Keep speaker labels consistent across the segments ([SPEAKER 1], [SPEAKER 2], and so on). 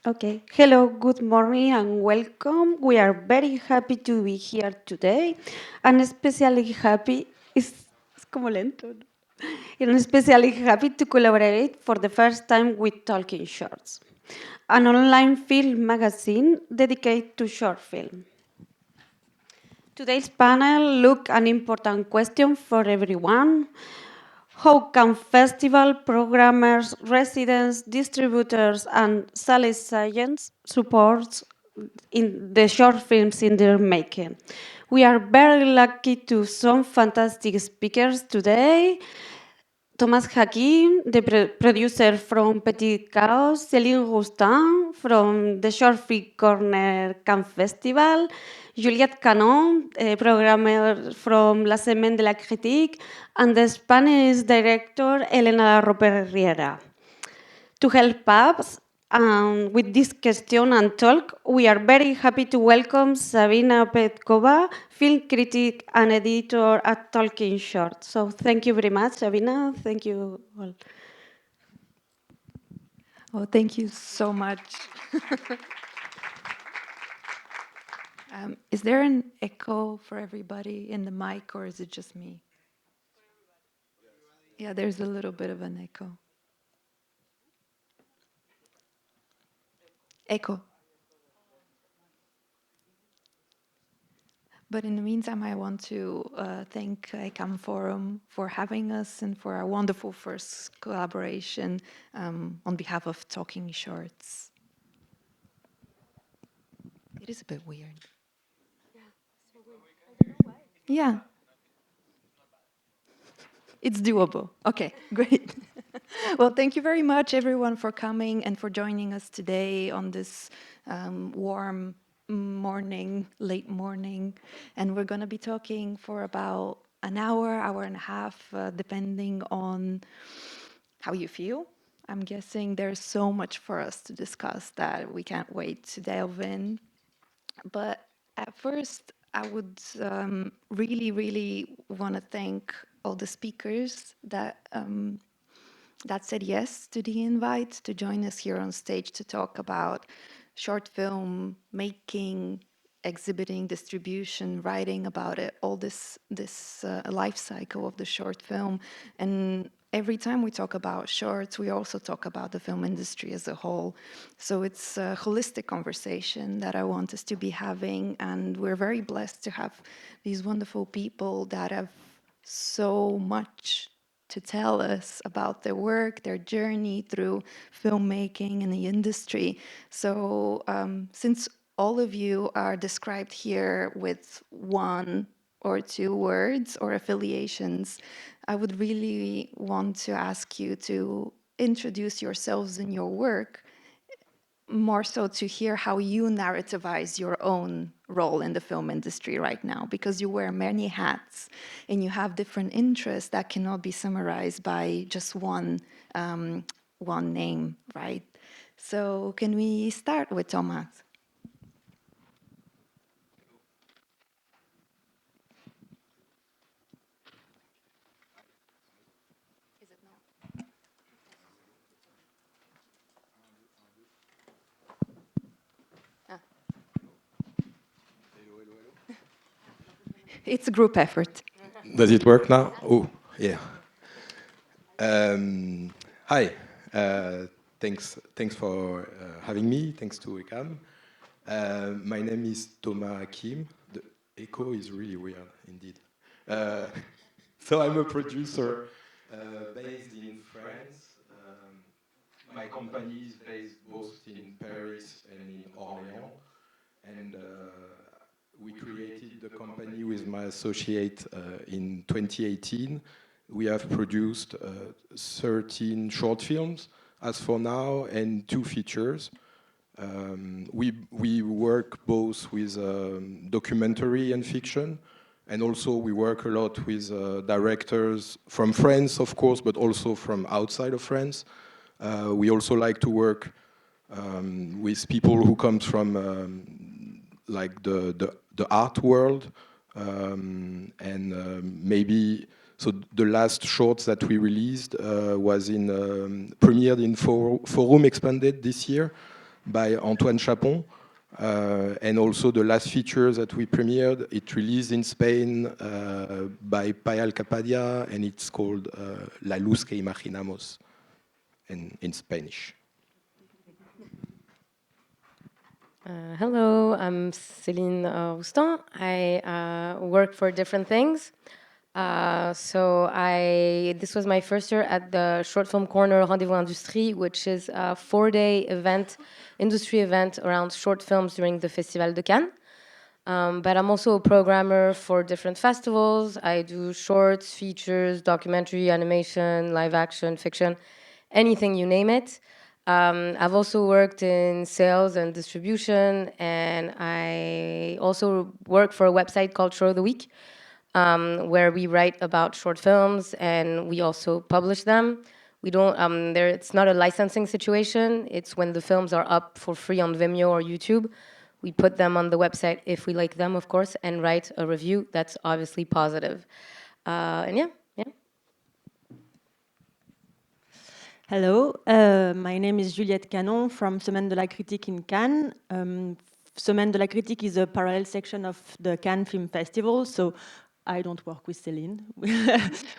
[SPEAKER 1] Okay. Hello, good morning and welcome. We are very happy to be here today, and especially happy es como lento, ¿no? And especially happy to collaborate for the first time with Talking Shorts, an online film magazine dedicated to short film. Today's panel look an important question for everyone. How can festival programmers, residents, distributors, and sales agents support in the short films in their making? We are very lucky to some fantastic speakers today. Thomas Hakim, the producer from Petit Chaos, Céline Roustan from the Short Film Corner Camp Festival, Juliette Canon, a programmer from La Semaine de la Critique, and the Spanish director Elena López Riera. To help us with this question and talk, we are very happy to welcome Savina Petkova, film critic and editor at Talking Short. So thank you very much, Savina. Thank you all.
[SPEAKER 2] Oh, thank you so much. Is there an echo for everybody in the mic, or is it just me? Yeah, there's a little bit of an echo. Echo. But in the meantime, I want to thank ECAM Forum for having us and for our wonderful first collaboration on behalf of Talking Shorts. It is a bit weird. Yeah. It's doable. Okay, great. Well, thank you very much, everyone, for coming and for joining us today on this warm morning, late morning. And we're going to be talking for about an hour, hour and a half, depending on how you feel. I'm guessing there's so much for us to discuss that we can't wait to delve in. But at first, I would really want to thank all the speakers that said yes to the invite to join us here on stage to talk about short film making, exhibiting, distribution, writing about it, all this life cycle of the short film. And every time we talk about shorts, we also talk about the film industry as a whole. So it's a holistic conversation that I want us to be having, and we're very blessed to have these wonderful people that have so much to tell us about their work, their journey through filmmaking and the industry. So since all of you are described here with one or two words or affiliations, I would really want to ask you to introduce yourselves and your work, more so to hear how you narrativize your own role in the film industry right now, because you wear many hats and you have different interests that cannot be summarized by just one name, right? So can we start with Thomas? It's a group effort.
[SPEAKER 3] Does it work now? Oh, yeah. Hi. Thanks for having me. Thanks to ECAM. My name is Thomas Hakim. The echo is really weird, indeed. So I'm a producer based in France. My company is based both in Paris and in Orléans. And we created the company with my associate in 2018. We have produced 13 short films as for now and 2 features. We work both with documentary and fiction, and also we work a lot with directors from France, of course, but also from outside of France. We also like to work with people who come from like the art world, and maybe so the last shorts that we released was premiered in Forum Expanded this year. by Antoine Chapon. And also the last feature that we premiered, it released in Spain by Payal Capadia, and it's called La Luz que Imaginamos, in Spanish.
[SPEAKER 4] Hello, I'm Céline Roustan. I work for different things. This was my first year at the Short Film Corner Rendezvous Industrie, which is a 4-day event, industry event around short films during the Festival de Cannes. But I'm also a programmer for different festivals. I do shorts, features, documentary, animation, live action, fiction, anything you name it. I've also worked in sales and distribution, and I also work for a website called Show of the Week, where we write about short films and we also publish them. We don't, it's not a licensing situation. It's when the films are up for free on Vimeo or YouTube. We put them on the website if we like them, of course, and write a review that's obviously positive. And yeah.
[SPEAKER 5] Hello, my name is Juliette Canon from Semaine de la Critique in Cannes. Semaine de la Critique is a parallel section of the Cannes Film Festival, so I don't work with Céline.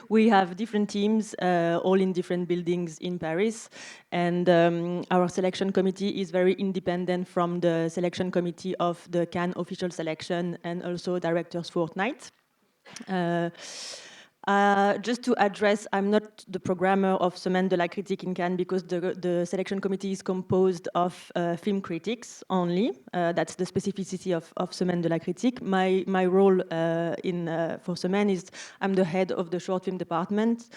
[SPEAKER 5] We have different teams, all in different buildings in Paris, and our selection committee is very independent from the selection committee of the Cannes official selection and also Directors Fortnight. Just to address, I'm not the programmer of Semaine de la Critique in Cannes because the selection committee is composed of film critics only. That's the specificity of Semaine de la Critique. My role for Semaine is I'm the head of the short film department,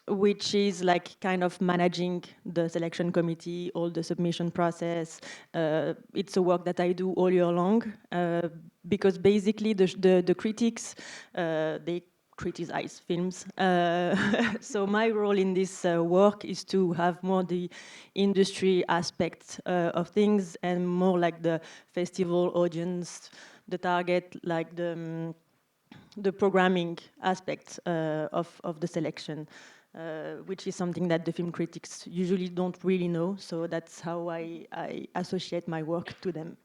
[SPEAKER 5] which is like kind of managing the selection committee, all the submission process. It's a work that I do all year long because basically the critics, they criticize films. So my role in this work is to have more the industry aspect of things and more like the festival audience, the target, like the programming aspect of the selection, which is something that the film critics usually don't really know. So that's how I associate my work to them.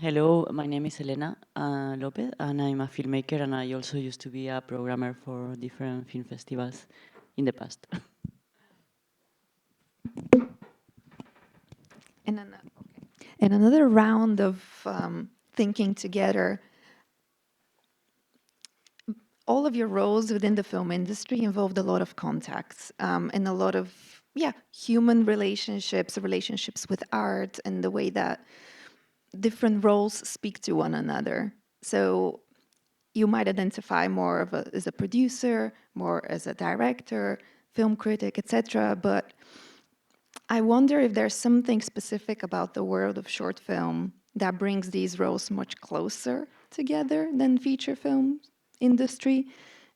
[SPEAKER 6] Hello, my name is Elena López, and I'm a filmmaker, and I also used to be a programmer for different film festivals in the past.
[SPEAKER 2] In another round of thinking together, all of your roles within the film industry involved a lot of contacts and a lot of human relationships with art, and the way that different roles speak to one another. So you might identify more as a producer, more as a director, film critic, etc. But I wonder if there's something specific about the world of short film that brings these roles much closer together than feature film industry.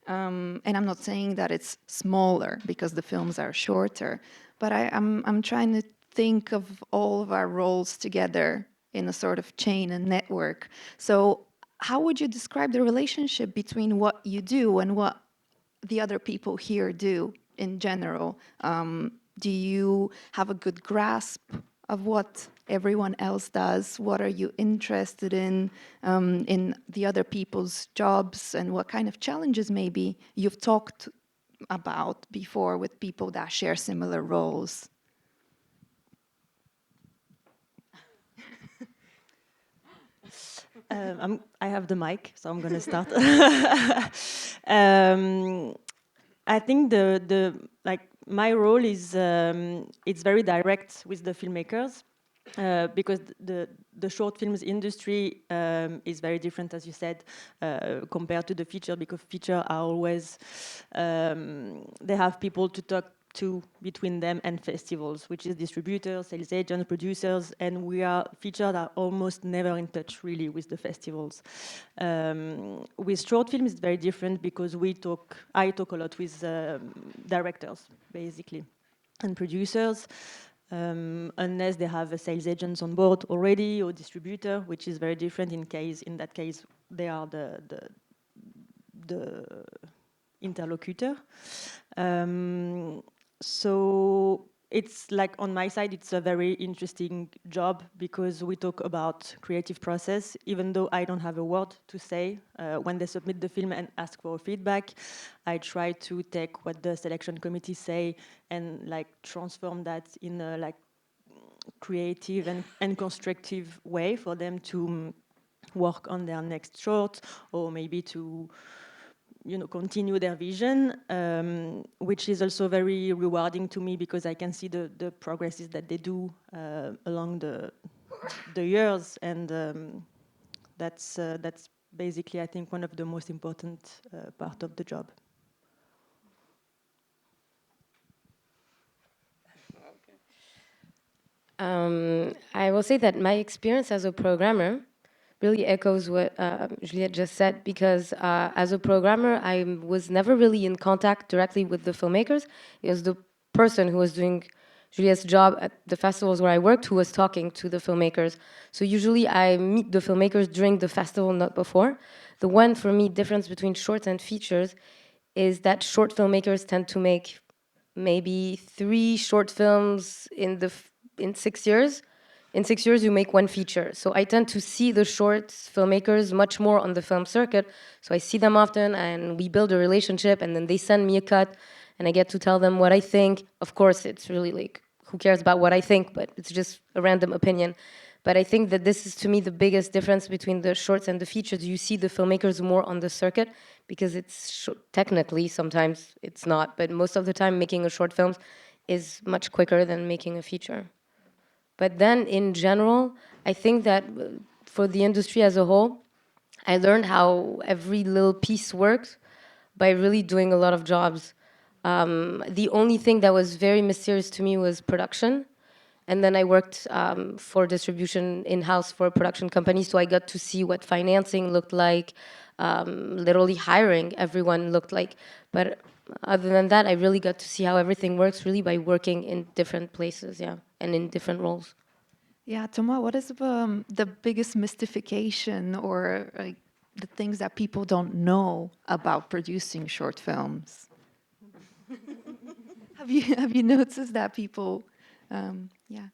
[SPEAKER 2] And I'm not saying that it's smaller because the films are shorter, but I'm trying to think of all of our roles together in a sort of chain and network. So how would you describe the relationship between what you do and what the other people here do in general? Do you have a good grasp of what everyone else does? What are you interested in the other people's jobs, and what kind of challenges maybe you've talked about before with people that share similar roles?
[SPEAKER 5] I have the mic, so I'm going to start. I think my role is it's very direct with the filmmakers because the short films industry is very different, as you said, compared to the feature, because feature are always they have people to talk to between them and festivals, which is distributors, sales agents, producers, and featured are almost never in touch really with the festivals. With short films, it's very different because I talk a lot with directors, basically, and producers, unless they have a sales agents on board already or distributor, which is very different in that case, they are the interlocutor. So it's like on my side, it's a very interesting job because we talk about creative process, even though I don't have a word to say. When they submit the film and ask for feedback, I try to take what the selection committee say and like transform that in a like creative and constructive way for them to work on their next short, or maybe to continue their vision, which is also very rewarding to me because I can see the progresses that they do along the years, and that's basically, I think, one of the most important part of the job.
[SPEAKER 4] I will say that my experience as a programmer really echoes what Juliette just said, because as a programmer, I was never really in contact directly with the filmmakers. It was the person who was doing Juliette's job at the festivals where I worked who was talking to the filmmakers. So usually I meet the filmmakers during the festival, not before. The one, for me, difference between shorts and features is that short filmmakers tend to make maybe 3 short films in 6 years. In 6 years, you make 1 feature. So I tend to see the short filmmakers much more on the film circuit. So I see them often, and we build a relationship, and then they send me a cut, and I get to tell them what I think. Of course, it's really like, who cares about what I think, but it's just a random opinion. But I think that this is, to me, the biggest difference between the shorts and the features. You see the filmmakers more on the circuit, because it's technically, sometimes it's not, but most of the time making a short film is much quicker than making a feature. But then in general, I think that for the industry as a whole, I learned how every little piece works by really doing a lot of jobs. The only thing that was very mysterious to me was production. And then I worked for distribution in-house for a production company, so I got to see what financing looked like, literally hiring everyone looked like. But other than that, I really got to see how everything works really by working in different places, yeah, and in different roles.
[SPEAKER 2] Yeah, Thomas, what is the biggest mystification or the things that people don't know about producing short films? Have you noticed that people, yeah?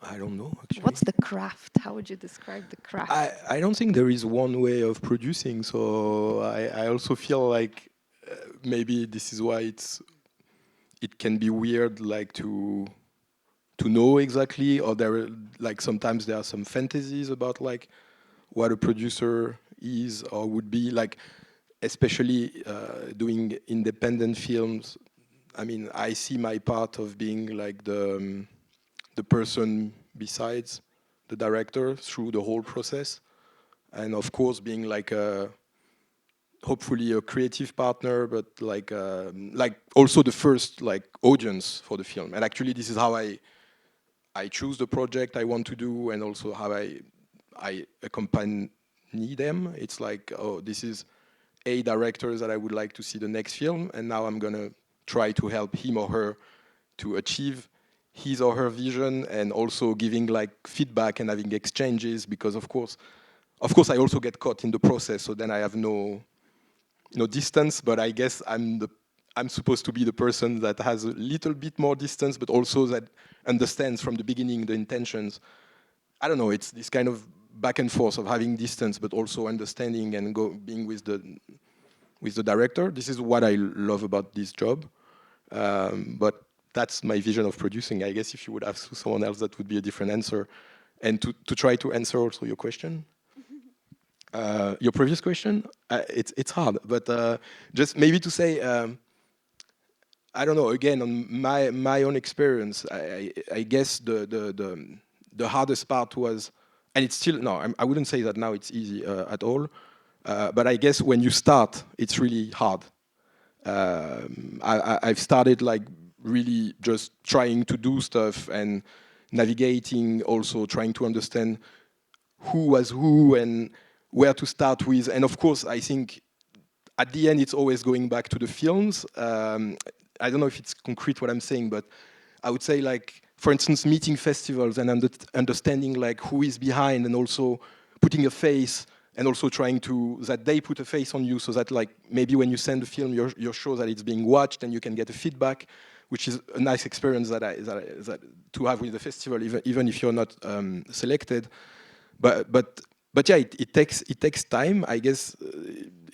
[SPEAKER 3] I don't know, actually.
[SPEAKER 2] What's the craft? How would you describe the craft?
[SPEAKER 3] I don't think there is one way of producing, so I also feel like maybe this is why it can be weird, like to know exactly, or like sometimes there are some fantasies about like what a producer is or would be like, especially doing independent films. I mean, I see my part of being like the person besides the director through the whole process, and of course being like hopefully a creative partner, but like also the first like audience for the film. And actually this is how I choose the project I want to do, and also how I accompany them. It's like, oh, this is a director that I would like to see the next film, and now I'm gonna try to help him or her to achieve his or her vision, and also giving like feedback and having exchanges, because of course I also get caught in the process, so then I have no distance, but I guess I'm supposed to be the person that has a little bit more distance, but also that understands from the beginning the intentions. I don't know, it's this kind of back and forth of having distance, but also understanding and being with the director. This is what I love about this job. But that's my vision of producing. I guess if you would ask someone else, that would be a different answer. And to try to answer also your question, your previous question, it's hard, but just maybe to say, I don't know. Again, on my own experience, I guess the hardest part was, and it's still no. I wouldn't say that now it's easy at all, but I guess when you start, it's really hard. I've started like really just trying to do stuff and navigating, also trying to understand who was who and where to start with. And of course, I think at the end, it's always going back to the films. I don't know if it's concrete what I'm saying, but I would say, like, for instance, meeting festivals and understanding like who is behind, and also putting a face and also trying to, that they put a face on you, so that like maybe when you send the film, you're sure that it's being watched and you can get a feedback, which is a nice experience that to have with the festival, even if you're not selected. But yeah, it takes time. I guess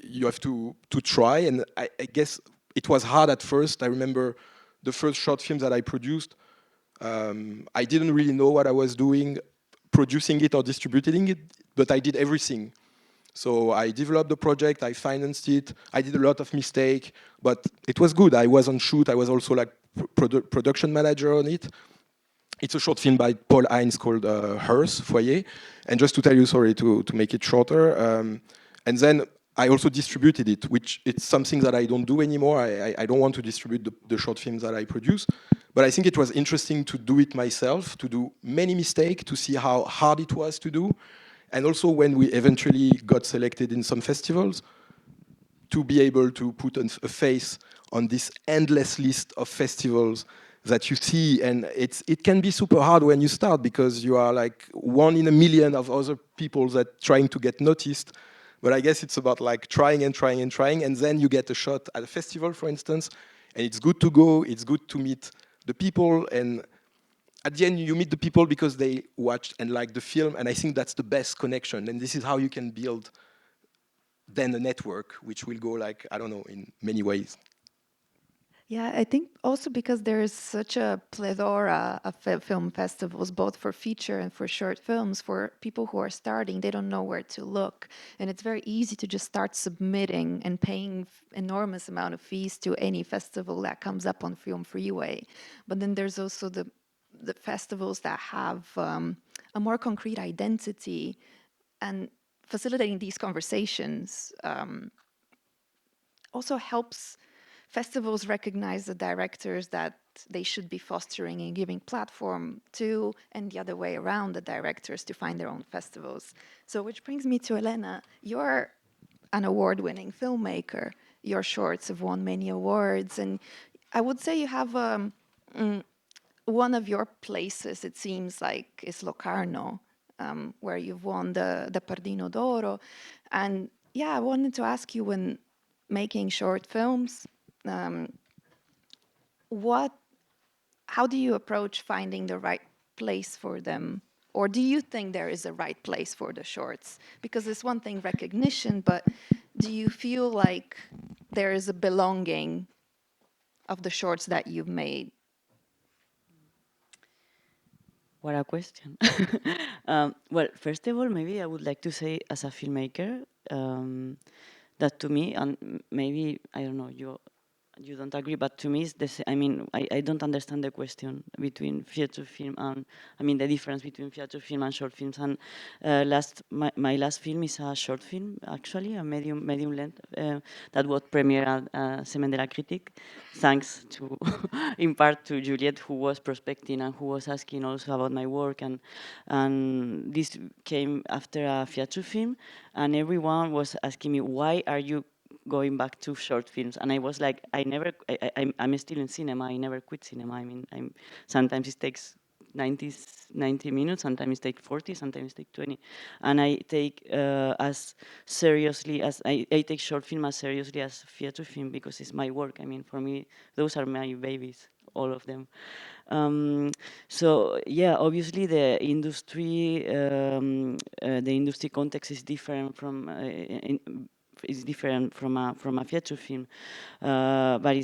[SPEAKER 3] you have to try, and I guess it was hard at first. I remember the first short film that I produced. I didn't really know what I was doing, producing it or distributing it, but I did everything. So I developed the project, I financed it, I did a lot of mistakes, but it was good. I was on shoot, I was also like production manager on it. It's a short film by Paul Hines called Hers, Foyer. And just to tell you, sorry, to make it shorter, and then I also distributed it, which it's something that I don't do anymore. I don't want to distribute the short films that I produce. But I think it was interesting to do it myself, to do many mistakes, to see how hard it was to do. And also when we eventually got selected in some festivals, to be able to put a face on this endless list of festivals that you see. And it can be super hard when you start, because you are like one in a million of other people that trying to get noticed. But I guess it's about like trying and trying and trying, and then you get a shot at a festival, for instance, and it's good to go, it's good to meet the people, and at the end you meet the people because they watched and liked the film, and I think that's the best connection, and this is how you can build then a network which will go like, I don't know, in many ways.
[SPEAKER 2] Yeah, I think also because there is such a plethora of film festivals, both for feature and for short films, for people who are starting, they don't know where to look. And it's very easy to just start submitting and paying enormous amount of fees to any festival that comes up on Film Freeway. But then there's also the festivals that have a more concrete identity, and facilitating these conversations also helps festivals recognize the directors that they should be fostering and giving platform to, and the other way around, the directors to find their own festivals. So which brings me to Elena. You're an award-winning filmmaker. Your shorts have won many awards, and I would say you have one of your places, it seems like, is Locarno, where you've won the Pardino d'Oro. And yeah, I wanted to ask you, when making short films, how do you approach finding the right place for them? Or do you think there is a right place for the shorts? Because it's one thing, recognition, but do you feel like there is a belonging of the shorts that you've made?
[SPEAKER 6] What a question. Well, first of all, maybe I would like to say, as a filmmaker, that to me, and maybe, I don't know, you don't agree, but to me, it's the same. I mean, I don't understand the question between feature film and, I mean, the difference between feature film and short films. And my last film is a short film, actually, a medium length, that was premiered at Semaine de la Critique, thanks to, in part, to Juliette, who was prospecting and who was asking also about my work. And this came after a feature film, and everyone was asking me, why are you going back to short films? And I was like, I'm still in cinema. I never quit cinema. I mean, sometimes it takes 90 minutes, sometimes it takes 40, sometimes it takes 20. And I take as seriously as, I take short film as seriously as feature film, because it's my work. I mean, for me, those are my babies, all of them. So yeah, obviously the industry context is different from from a feature film, but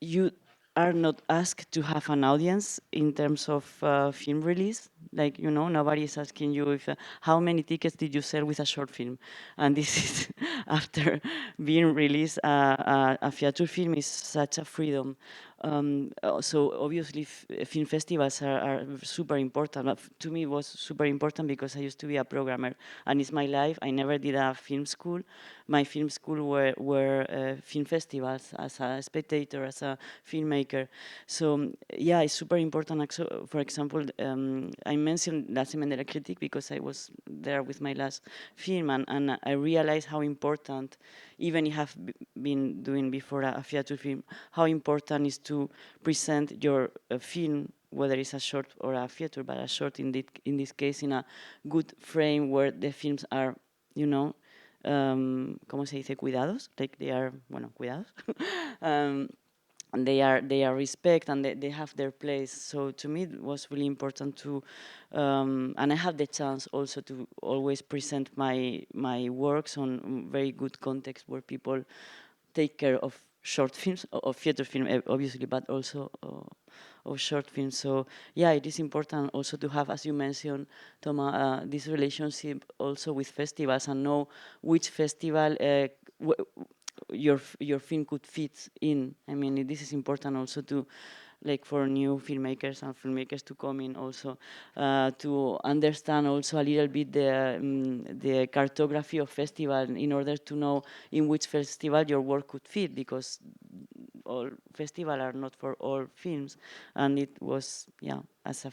[SPEAKER 6] you are not asked to have an audience in terms of film release. Like, you know, nobody is asking you if how many tickets did you sell with a short film, and this is after being released. A feature film is such a freedom. So obviously film festivals are super important. But to me, it was super important because I used to be a programmer, and it's my life. I never did a film school. My film school were film festivals, as a spectator, as a filmmaker. So yeah, it's super important. For example, I mentioned La Semaine de la Critique because I was there with my last film, and I realized how important, even if I have been doing before a feature film, how important is to present your film whether it's a short or a theater, but a short in this case in a good frame where the films are, you know, ¿cómo se dice? Cuidados, like they are, bueno, cuidados. And they are respect and they have their place. So to me it was really important to, and I have the chance also to always present my works on very good context where people take care of short films, of theater film obviously, but also of short films. So yeah, it is important also to have, as you mentioned, Toma, this relationship also with festivals and know which festival your film could fit in. I mean, this is important also to, like, for new filmmakers and filmmakers to come in also to understand also a little bit the cartography of festival in order to know in which festival your work could fit, because all festivals are not for all films. And it was, yeah, as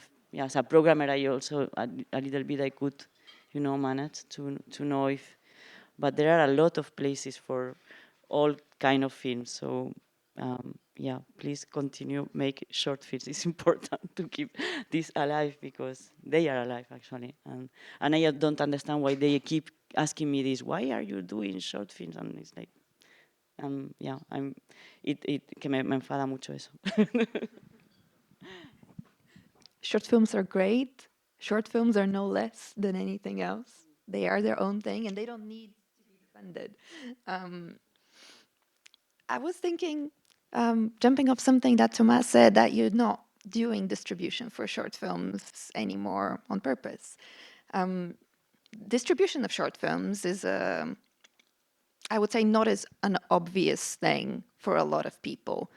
[SPEAKER 6] a programmer, I also a little bit I could, you know, manage to know if, but there are a lot of places for all kind of films. So yeah, please continue make short films. It's important to keep this alive because they are alive actually. And I don't understand why they keep asking me this. Why are you doing short films? And it's like, yeah, que me enfada mucho eso.
[SPEAKER 2] Short films are great. Short films are no less than anything else. They are their own thing and they don't need to be defended. I was thinking, jumping off something that Thomas said, that you're not doing distribution for short films anymore on purpose. Distribution of short films is, I would say, not as an obvious thing for a lot of people.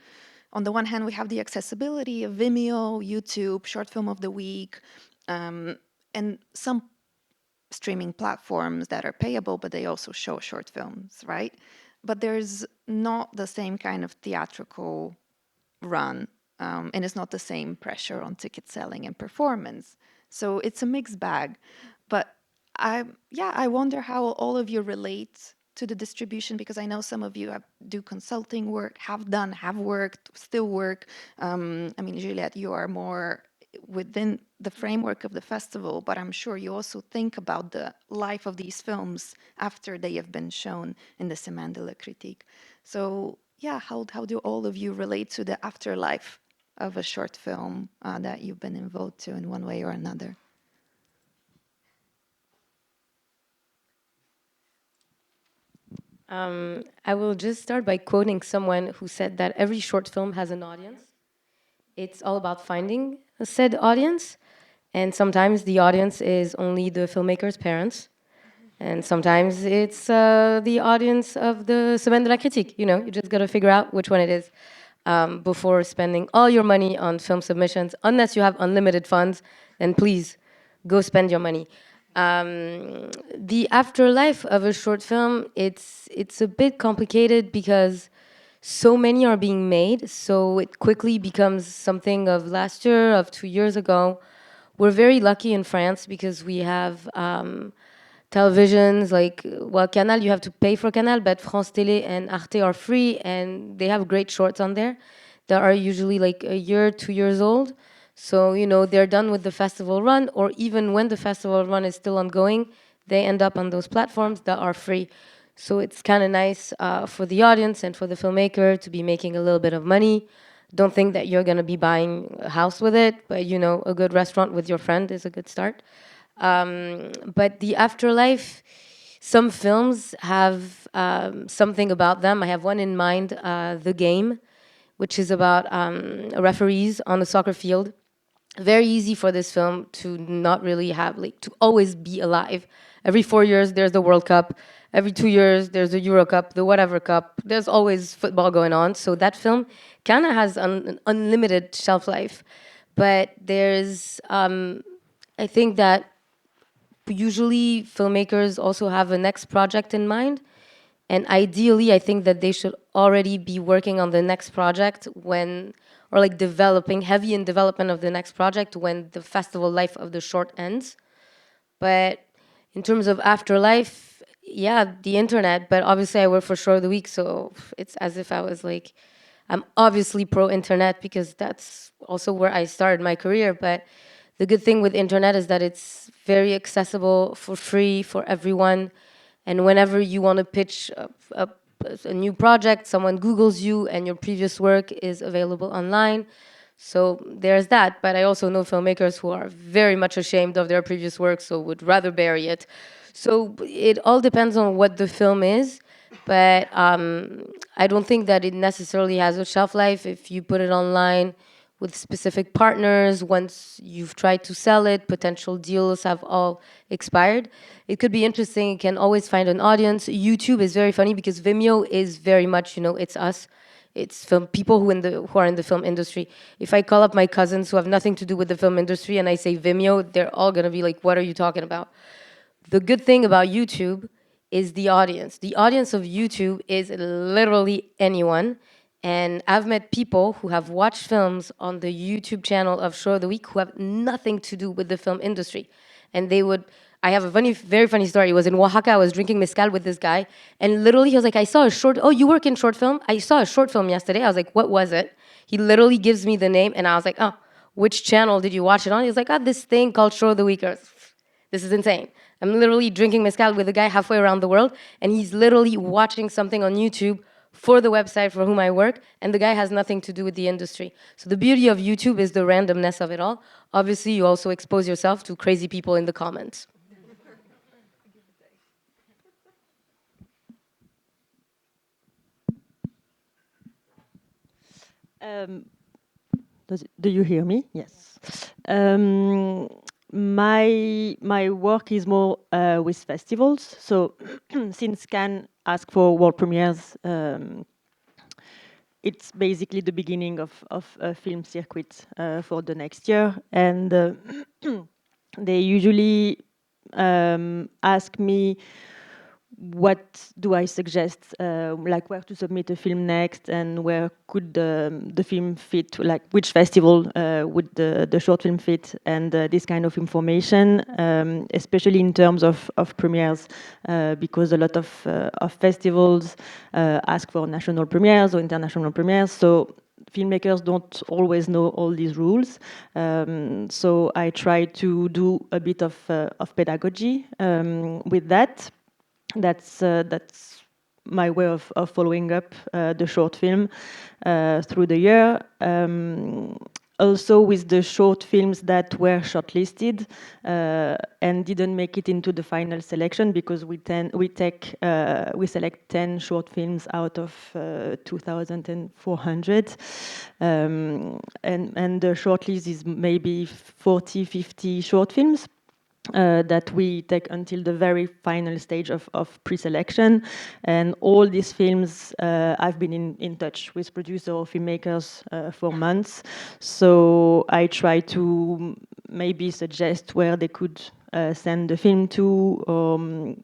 [SPEAKER 2] On the one hand, we have the accessibility of Vimeo, YouTube, Short Film of the Week, and some streaming platforms that are payable, but they also show short films, right? But there's not the same kind of theatrical run, and it's not the same pressure on ticket selling and performance. So it's a mixed bag. But I wonder how all of you relate to the distribution, because I know some of you do consulting work, have worked, still work. I mean, Juliette, you are more within the framework of the festival, but I'm sure you also think about the life of these films after they have been shown in the Semaine de la Critique. So yeah, how do all of you relate to the afterlife of a short film that you've been involved to in one way or another?
[SPEAKER 4] I will just start by quoting someone who said that every short film has an audience. It's all about finding said audience. And sometimes the audience is only the filmmaker's parents. And sometimes it's the audience of the Semaine de la Critique. You know, you just got to figure out which one it is before spending all your money on film submissions. Unless you have unlimited funds, then please go spend your money. The afterlife of a short film, it's a bit complicated because so many are being made, so it quickly becomes something of last year, of 2 years ago. We're very lucky in France because we have televisions like, well, Canal, you have to pay for Canal, but France Télé and Arte are free, and they have great shorts on there that are usually like a year, 2 years old. So, you know, they're done with the festival run, or even when the festival run is still ongoing, they end up on those platforms that are free. So it's kind of nice for the audience and for the filmmaker to be making a little bit of money. Don't think that you're going to be buying a house with it, but, you know, a good restaurant with your friend is a good start. But the afterlife, some films have something about them. I have one in mind, The Game, which is about referees on the soccer field. Very easy for this film to not really have, like, to always be alive. Every 4 years, there's the World Cup. Every 2 years, there's the Euro Cup, the whatever cup. There's always football going on. So that film kind of has an unlimited shelf life. But there's, I think that usually filmmakers also have a next project in mind. And ideally, I think that they should already be working on the next project when, or like developing, heavy in development of the next project when the festival life of the short ends. But in terms of afterlife, yeah, the internet, but obviously I work for Short of the Week, so it's as if I was like I'm obviously pro-internet because that's also where I started my career, but the good thing with internet is that it's very accessible, for free, for everyone. And whenever you want to pitch a new project, someone Googles you and your previous work is available online. So there's that. But I also know filmmakers who are very much ashamed of their previous work, so would rather bury it. So it all depends on what the film is. But I don't think that it necessarily has a shelf life if you put it online with specific partners. Once you've tried to sell it, potential deals have all expired. It could be interesting. You can always find an audience. YouTube is very funny because Vimeo is very much, it's us. It's film people who are in the film industry. If I call up my cousins who have nothing to do with the film industry and I say Vimeo, they're all gonna be like, "What are you talking about?" The good thing about YouTube is the audience. The audience of YouTube is literally anyone. And I've met people who have watched films on the YouTube channel of Show of the Week who have nothing to do with the film industry. And I have a very funny story. It was in Oaxaca. I was drinking mezcal with this guy. And literally he was like, oh, you work in short film? I saw a short film yesterday. I was like, what was it? He literally gives me the name. And I was like, oh, which channel did you watch it on? He was like, this thing called Show of the Week. This is insane. I'm literally drinking mezcal with a guy halfway around the world, and he's literally watching something on YouTube for the website for whom I work, and the guy has nothing to do with the industry. So the beauty of YouTube is the randomness of it all. Obviously, you also expose yourself to crazy people in the comments.
[SPEAKER 5] Do you hear me? Yes. My work is more with festivals. So since Cannes asked for world premieres, it's basically the beginning of a film circuit for the next year, and they usually ask me what do I suggest, like where to submit a film next, and where could the film fit, like which festival would the short film fit, and this kind of information, especially in terms of premieres, because a lot of festivals ask for national premieres or international premieres, so filmmakers don't always know all these rules. So I try to do a bit of pedagogy with that. That's my way of following up the short film through the year. Also with the short films that were shortlisted and didn't make it into the final selection, because we select 10 short films out of 2,400, and the shortlist is maybe 40, 50 short films. That we take until the very final stage of pre-selection. And all these films, I've been in touch with producers or filmmakers for months. So I try to maybe suggest where they could send the film to,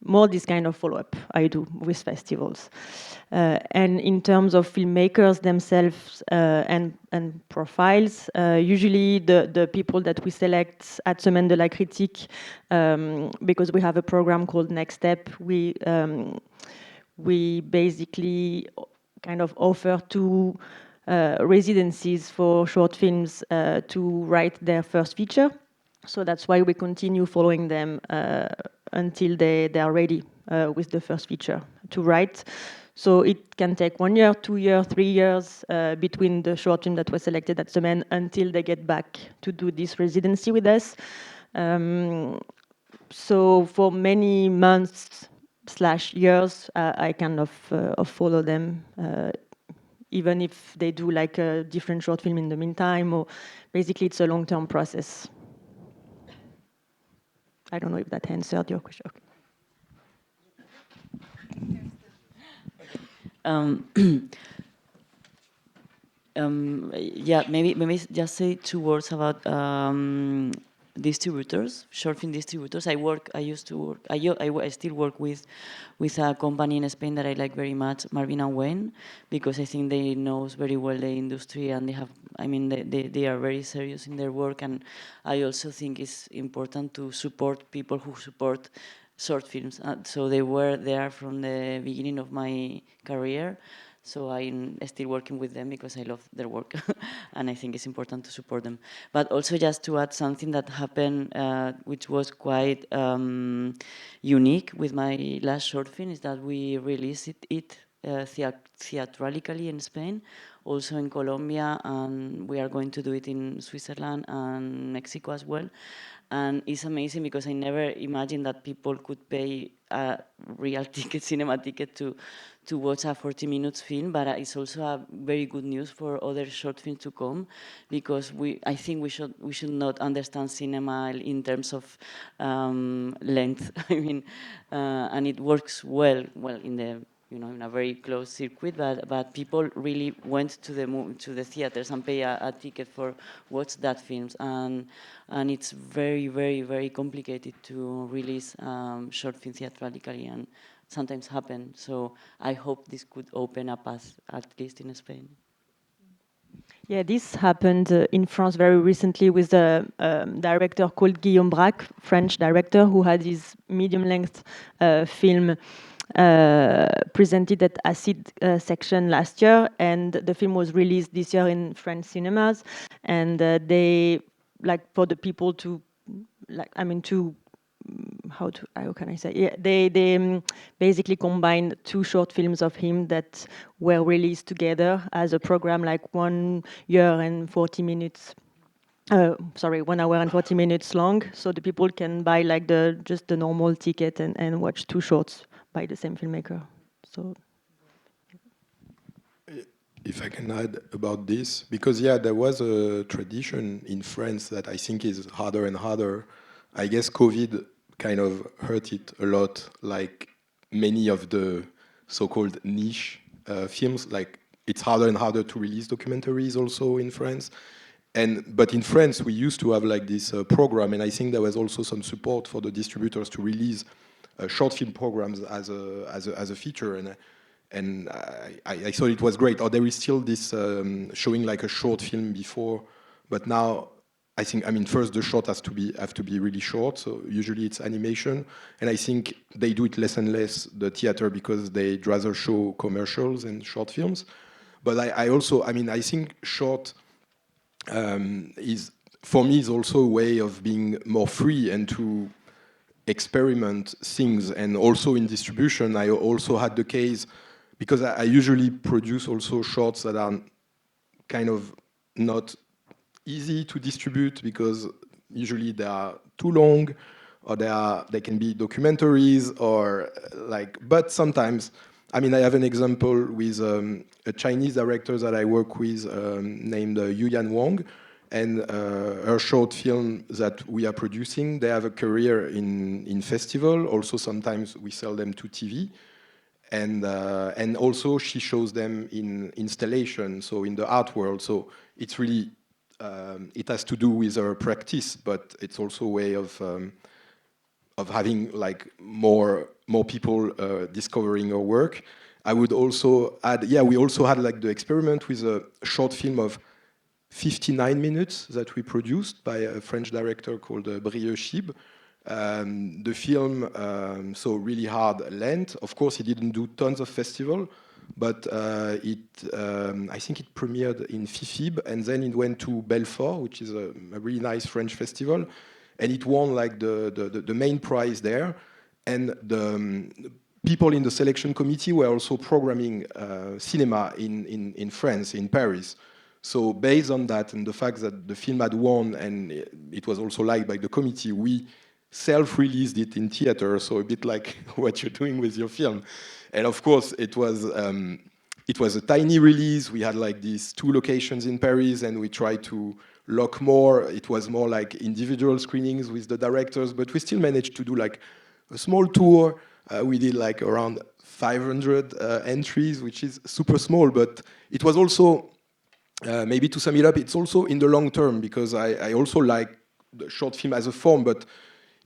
[SPEAKER 5] more this kind of follow-up I do with festivals. And in terms of filmmakers themselves and profiles, usually the people that we select at Semaine de la Critique, because we have a program called Next Step, we basically kind of offer to residencies for short films to write their first feature. So that's why we continue following them until they are ready with the first feature to write. So it can take 1 year, 2 years, 3 years between the short film that was selected at Semaine until they get back to do this residency with us. So for many months / years, I kind of follow them, even if they do like a different short film in the meantime, or basically it's a long-term process. I don't know if that answered your question. Okay.
[SPEAKER 6] Yeah, maybe just say 2 words about distributors, short film distributors. I still work with a company in Spain that I like very much, Marvin and Wayne, because I think they know very well the industry, and they are very serious in their work, and I also think it's important to support people who support short films. So they were there from the beginning of my career. So I'm still working with them because I love their work and I think it's important to support them. But also just to add something that happened, which was quite unique with my last short film, is that we released it theatrically in Spain, also in Colombia, and we are going to do it in Switzerland and Mexico as well. And it's amazing because I never imagined that people could pay a real ticket, cinema ticket, to watch a 40 minutes film, but it's also a very good news for other short films to come, because I think we should not understand cinema in terms of length. I mean, and it works well in the in a very closed circuit, but people really went to the theaters and pay a ticket for watch that films, and it's very, very, very complicated to release short film theatrically, and sometimes happen. So I hope this could open a path, at least in Spain.
[SPEAKER 5] Yeah, this happened in France very recently with a director called Guillaume Braque, French director, who had his medium-length film presented at Acid section last year, and the film was released this year in French cinemas. And they, for the people to, how can I say? Yeah, they basically combined two short films of him that were released together as a program, like 1 year and 40 minutes. 1 hour and 40 minutes long, so the people can buy just the normal ticket and watch two shorts by the same filmmaker. So,
[SPEAKER 3] if I can add about this, because there was a tradition in France that I think is harder and harder. I guess COVID kind of hurt it a lot, like many of the so-called niche films. Like, it's harder and harder to release documentaries also in France. But in France, we used to have like this program, and I think there was also some support for the distributors to release short film programs as a feature, and I thought it was great. Or there is still this showing like a short film before, but now I think, first the short have to be really short. So usually it's animation, and I think they do it less and less, the theater, because they'd rather show commercials and short films. But I also I think short is, for me, is also a way of being more free and to experiment things. And also in distribution, I also had the case, because I usually produce also shorts that are kind of not easy to distribute, because usually they are too long, or they can be documentaries, or but sometimes, I have an example with a Chinese director that I work with named Yuyan Wang, and her short film that we are producing, they have a career in festival. Also, sometimes we sell them to TV. And also she shows them in installation, so in the art world. So it's really, it has to do with her practice, but it's also a way of having like more people discovering her work. I would also add, we also had like the experiment with a short film of 59 minutes that we produced by a French director called Brieux Chib. The film, so really hard length. Of course, he didn't do tons of festival, but I think it premiered in FIFIB, and then it went to Belfort, which is a really nice French festival, and it won like the main prize there. And the people in the selection committee were also programming cinema in France, in Paris. So based on that and the fact that the film had won and it was also liked by the committee, we self-released it in theater, so a bit like what you're doing with your film. And of course, it was a tiny release. We had like these 2 locations in Paris, and we tried to lock more. It was more like individual screenings with the directors, but we still managed to do like a small tour. We did like around 500 entries, which is super small, but it was also, maybe to sum it up, it's also in the long term, because I also like the short film as a form, but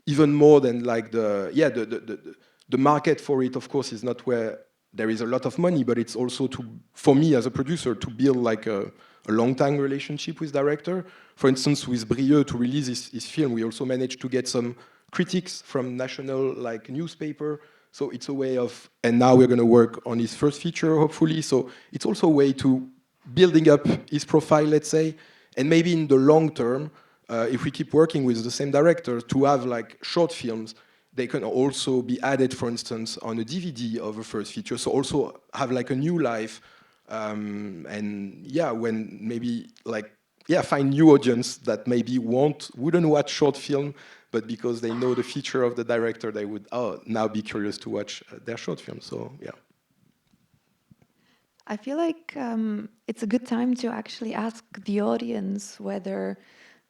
[SPEAKER 3] even more than like the market for it, of course, is not where there is a lot of money, but it's also for me as a producer to build like a long-time relationship with director. For instance, with Brieux, to release his film, we also managed to get some critics from national like newspaper. So it's a way of, and now we're going to work on his first feature, hopefully. So it's also a way to building up his profile, let's say, and maybe in the long term, if we keep working with the same director, to have like short films, they can also be added, for instance, on a DVD of a first feature. So also have like a new life, and yeah, when maybe like, yeah, find new audience that maybe wouldn't watch short film, but because they know the feature of the director, they would now be curious to watch their short film. So yeah.
[SPEAKER 2] I feel like it's a good time to actually ask the audience whether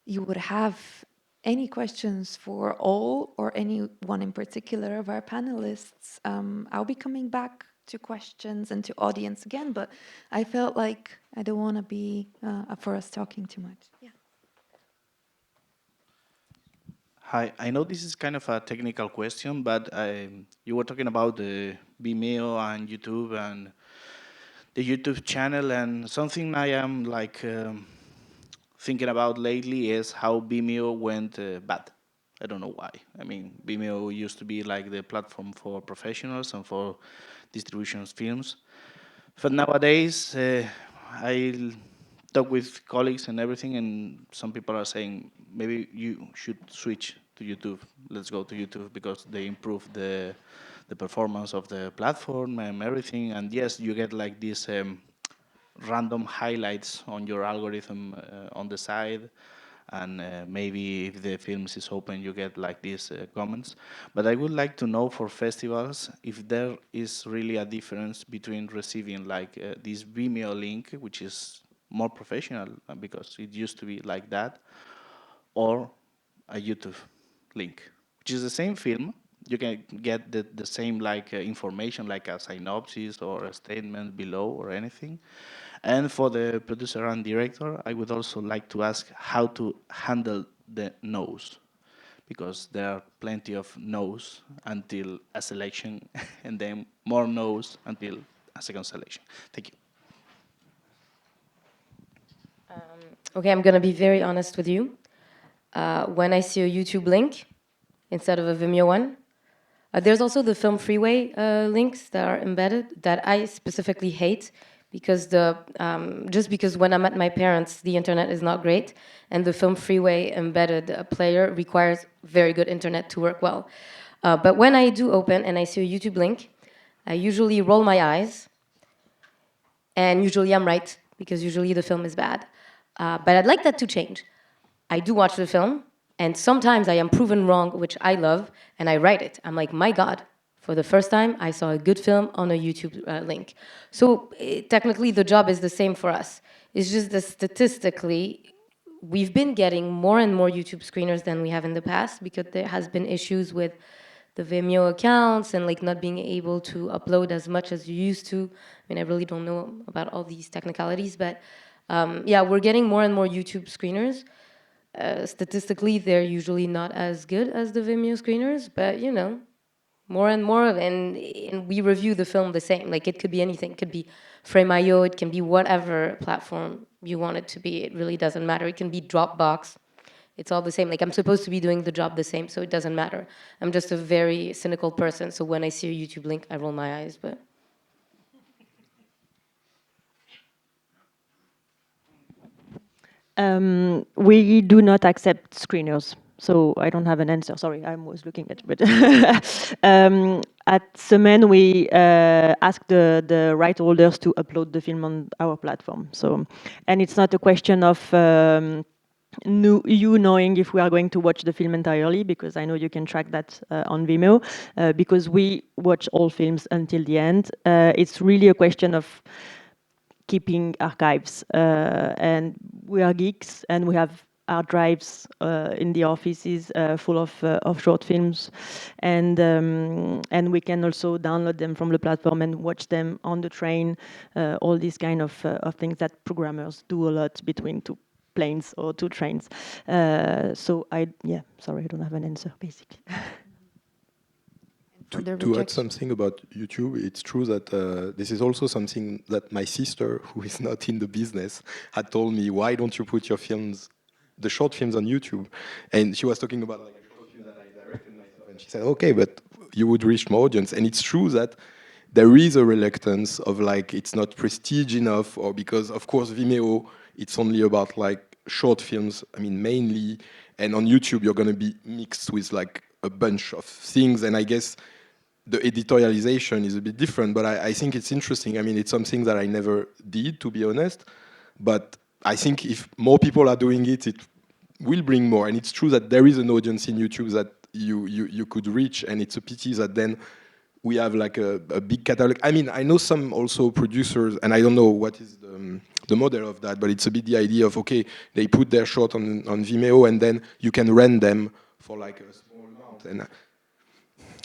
[SPEAKER 2] you would have any questions for all or anyone in particular of our panelists. I'll be coming back to questions and to audience again, but I felt like I don't want to be for us talking too much. Yeah.
[SPEAKER 7] Hi, I know this is kind of a technical question, but you were talking about the Vimeo and YouTube and the YouTube channel, and something I am like thinking about lately is how Vimeo went bad. I don't know why. I mean, Vimeo used to be like the platform for professionals and for distribution films. But nowadays, I talk with colleagues and everything, and some people are saying maybe you should switch to YouTube. Let's go to YouTube because they improve the performance of the platform and everything. And yes, you get like these random highlights on your algorithm on the side, and maybe if the films is open, you get like these comments. But I would like to know for festivals if there is really a difference between receiving like this Vimeo link, which is more professional because it used to be like that, or a YouTube link, which is the same film. You can get the same like information, like a synopsis or a statement below or anything. And for the producer and director, I would also like to ask how to handle the no's, because there are plenty of no's until a selection, and then more no's until a second selection. Thank you.
[SPEAKER 4] Okay, I'm gonna be very honest with you. When I see a YouTube link instead of a Vimeo one, there's also the Film Freeway links that are embedded that I specifically hate because just because when I'm at my parents, the internet is not great, and the Film Freeway embedded player requires very good internet to work well. But when I do open and I see a YouTube link, I usually roll my eyes, and usually I'm right because usually the film is bad. But I'd like that to change. I do watch the film, and sometimes I am proven wrong, which I love, and I write it. I'm like, my God, for the first time, I saw a good film on a YouTube link. So technically, the job is the same for us. It's just that statistically, we've been getting more and more YouTube screeners than we have in the past because there has been issues with the Vimeo accounts and like not being able to upload as much as you used to. I mean, I really don't know about all these technicalities, but yeah, we're getting more and more YouTube screeners. Statistically, they're usually not as good as the Vimeo screeners, but you know, more and more, and we review the film the same. Like it could be anything. It could be Frame.io, it can be whatever platform you want it to be. It really doesn't matter. It can be Dropbox. It's all the same. Like I'm supposed to be doing the job the same, so it doesn't matter. I'm just a very cynical person, so when I see a YouTube link, I roll my eyes, but...
[SPEAKER 5] We do not accept screeners, so I don't have an answer. Sorry, I was looking at it. But at Semaine, we ask the right holders to upload the film on our platform. So, and it's not a question of you knowing if we are going to watch the film entirely, because I know you can track that on Vimeo, because we watch all films until the end. It's really a question of keeping archives, and we are geeks, and we have our drives in the offices full of short films, and we can also download them from the platform and watch them on the train. All these kind of things that programmers do a lot between two planes or two trains. So sorry, I don't have an answer basically.
[SPEAKER 3] To add something about YouTube, it's true that this is also something that my sister, who is not in the business, had told me, why don't you put your films, the short films on YouTube? And she was talking about like a short film that I directed myself, and she said, okay, but you would reach more audience. And it's true that there is a reluctance of like, it's not prestige enough, or because of course Vimeo, it's only about like short films, I mean, mainly, and on YouTube, you're gonna be mixed with like a bunch of things. And I guess the editorialization is a bit different, but I think it's interesting. I mean, it's something that I never did, to be honest, but I think if more people are doing it, it will bring more. And it's true that there is an audience in YouTube that you could reach, and it's a pity that then we have like a big catalog. I mean, I know some also producers, and I don't know what is the model of that, but it's a bit the idea of, okay, they put their short on Vimeo, and then you can rent them for like a small amount. And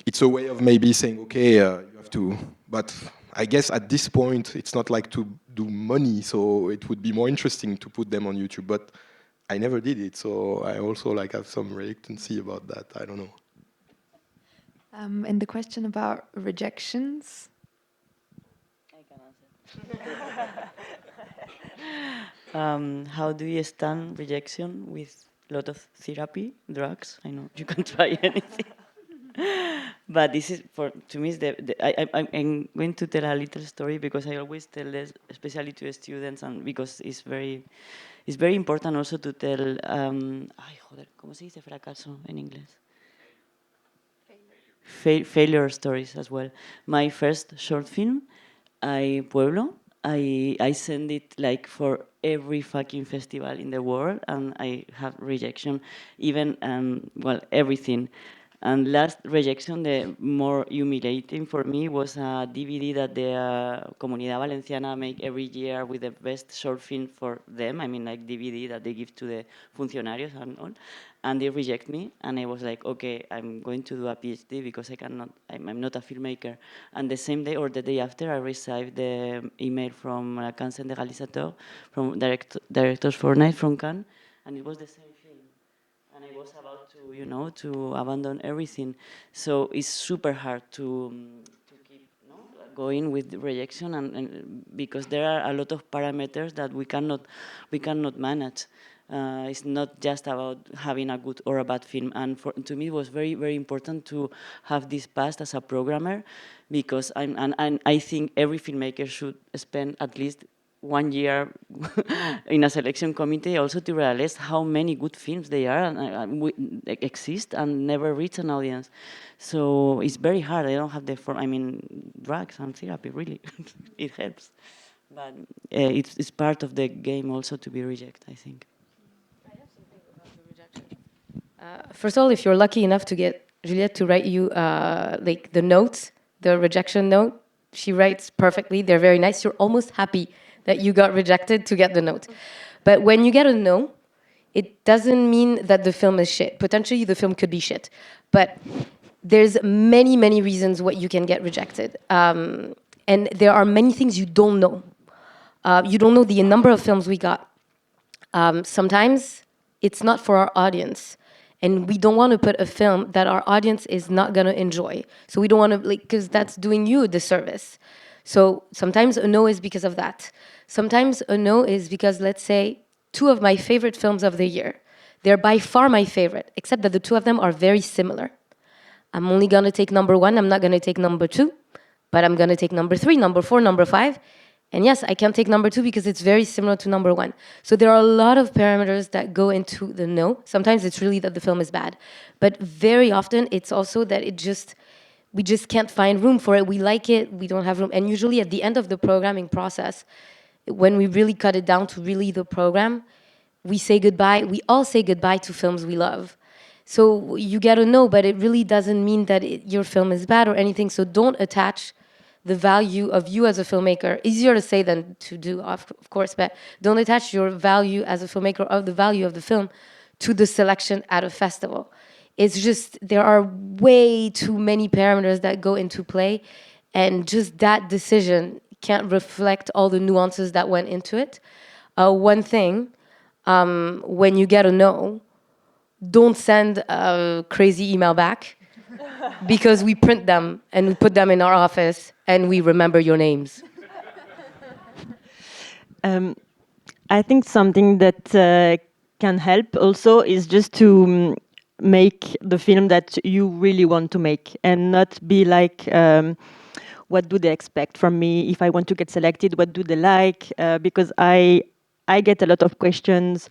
[SPEAKER 3] it's a way of maybe saying, okay, you have to, but I guess at this point, it's not like to do money, so it would be more interesting to put them on YouTube, but I never did it, so I also like have some reluctancy about that, I don't know.
[SPEAKER 2] And the question about rejections?
[SPEAKER 6] I can answer. How do you stand rejection with a lot of therapy, drugs? I know you can try anything. But this is, to me, I'm going to tell a little story because I always tell this, especially to students, and because it's very important also to tell, ¿cómo se dice fracaso en inglés? Failure stories as well. My first short film, Pueblo, I send it like for every fucking festival in the world, and I have rejection, even, everything. And last rejection, the more humiliating for me, was a DVD that the Comunidad Valenciana make every year with the best short film for them. I mean, like DVD that they give to the funcionarios and all. And they reject me, and I was like, okay, I'm going to do a PhD because I'm not a filmmaker. And the same day or the day after, I received the email from Cannes de Réalisateur, from Directors for Night from Cannes, and it was the same film. And I was about to, to abandon everything. So it's super hard to keep going with rejection, and because there are a lot of parameters that we cannot manage. It's not just about having a good or a bad film. And to me, it was very, very important to have this past as a programmer, because I think every filmmaker should spend at least 1 year in a selection committee, also to realize how many good films they are and exist and never reach an audience. So it's very hard. I don't have drugs and therapy, really, it helps. But it's part of the game also to be rejected, I think.
[SPEAKER 4] First of all, if you're lucky enough to get Juliette to write you like the notes, the rejection note, she writes perfectly. They're very nice. You're almost happy that you got rejected to get the note. But when you get a no, it doesn't mean that the film is shit. Potentially, the film could be shit. But there's many, many reasons why you can get rejected. And there are many things you don't know. You don't know the number of films we got. Sometimes it's not for our audience. And we don't want to put a film that our audience is not going to enjoy. So we don't want to, because that's doing you a disservice. So sometimes a no is because of that. Sometimes a no is because, let's say, 2 of my favorite films of the year, they're by far my favorite, except that the 2 of them are very similar. I'm only going to take number 1. I'm not going to take number 2. But I'm going to take number 3, number 4, number 5. And yes, I can't take number 2 because it's very similar to number 1. So there are a lot of parameters that go into the no. Sometimes it's really that the film is bad. But very often it's also that we just can't find room for it. We like it, we don't have room. And usually at the end of the programming process, when we really cut it down to really the program, we say goodbye. We all say goodbye to films we love. So you get a no, but it really doesn't mean that your film is bad or anything. So don't attach the value of you as a filmmaker. Easier to say than to do, of course, but don't attach your value as a filmmaker of the value of the film to the selection at a festival. It's just, there are way too many parameters that go into play, and just that decision can't reflect all the nuances that went into it. One thing, when you get a no, don't send a crazy email back, because we print them and we put them in our office and we remember your names.
[SPEAKER 5] I think something that can help also is just to make the film that you really want to make, and not be like, what do they expect from me? If I want to get selected, what do they like? Because I get a lot of questions,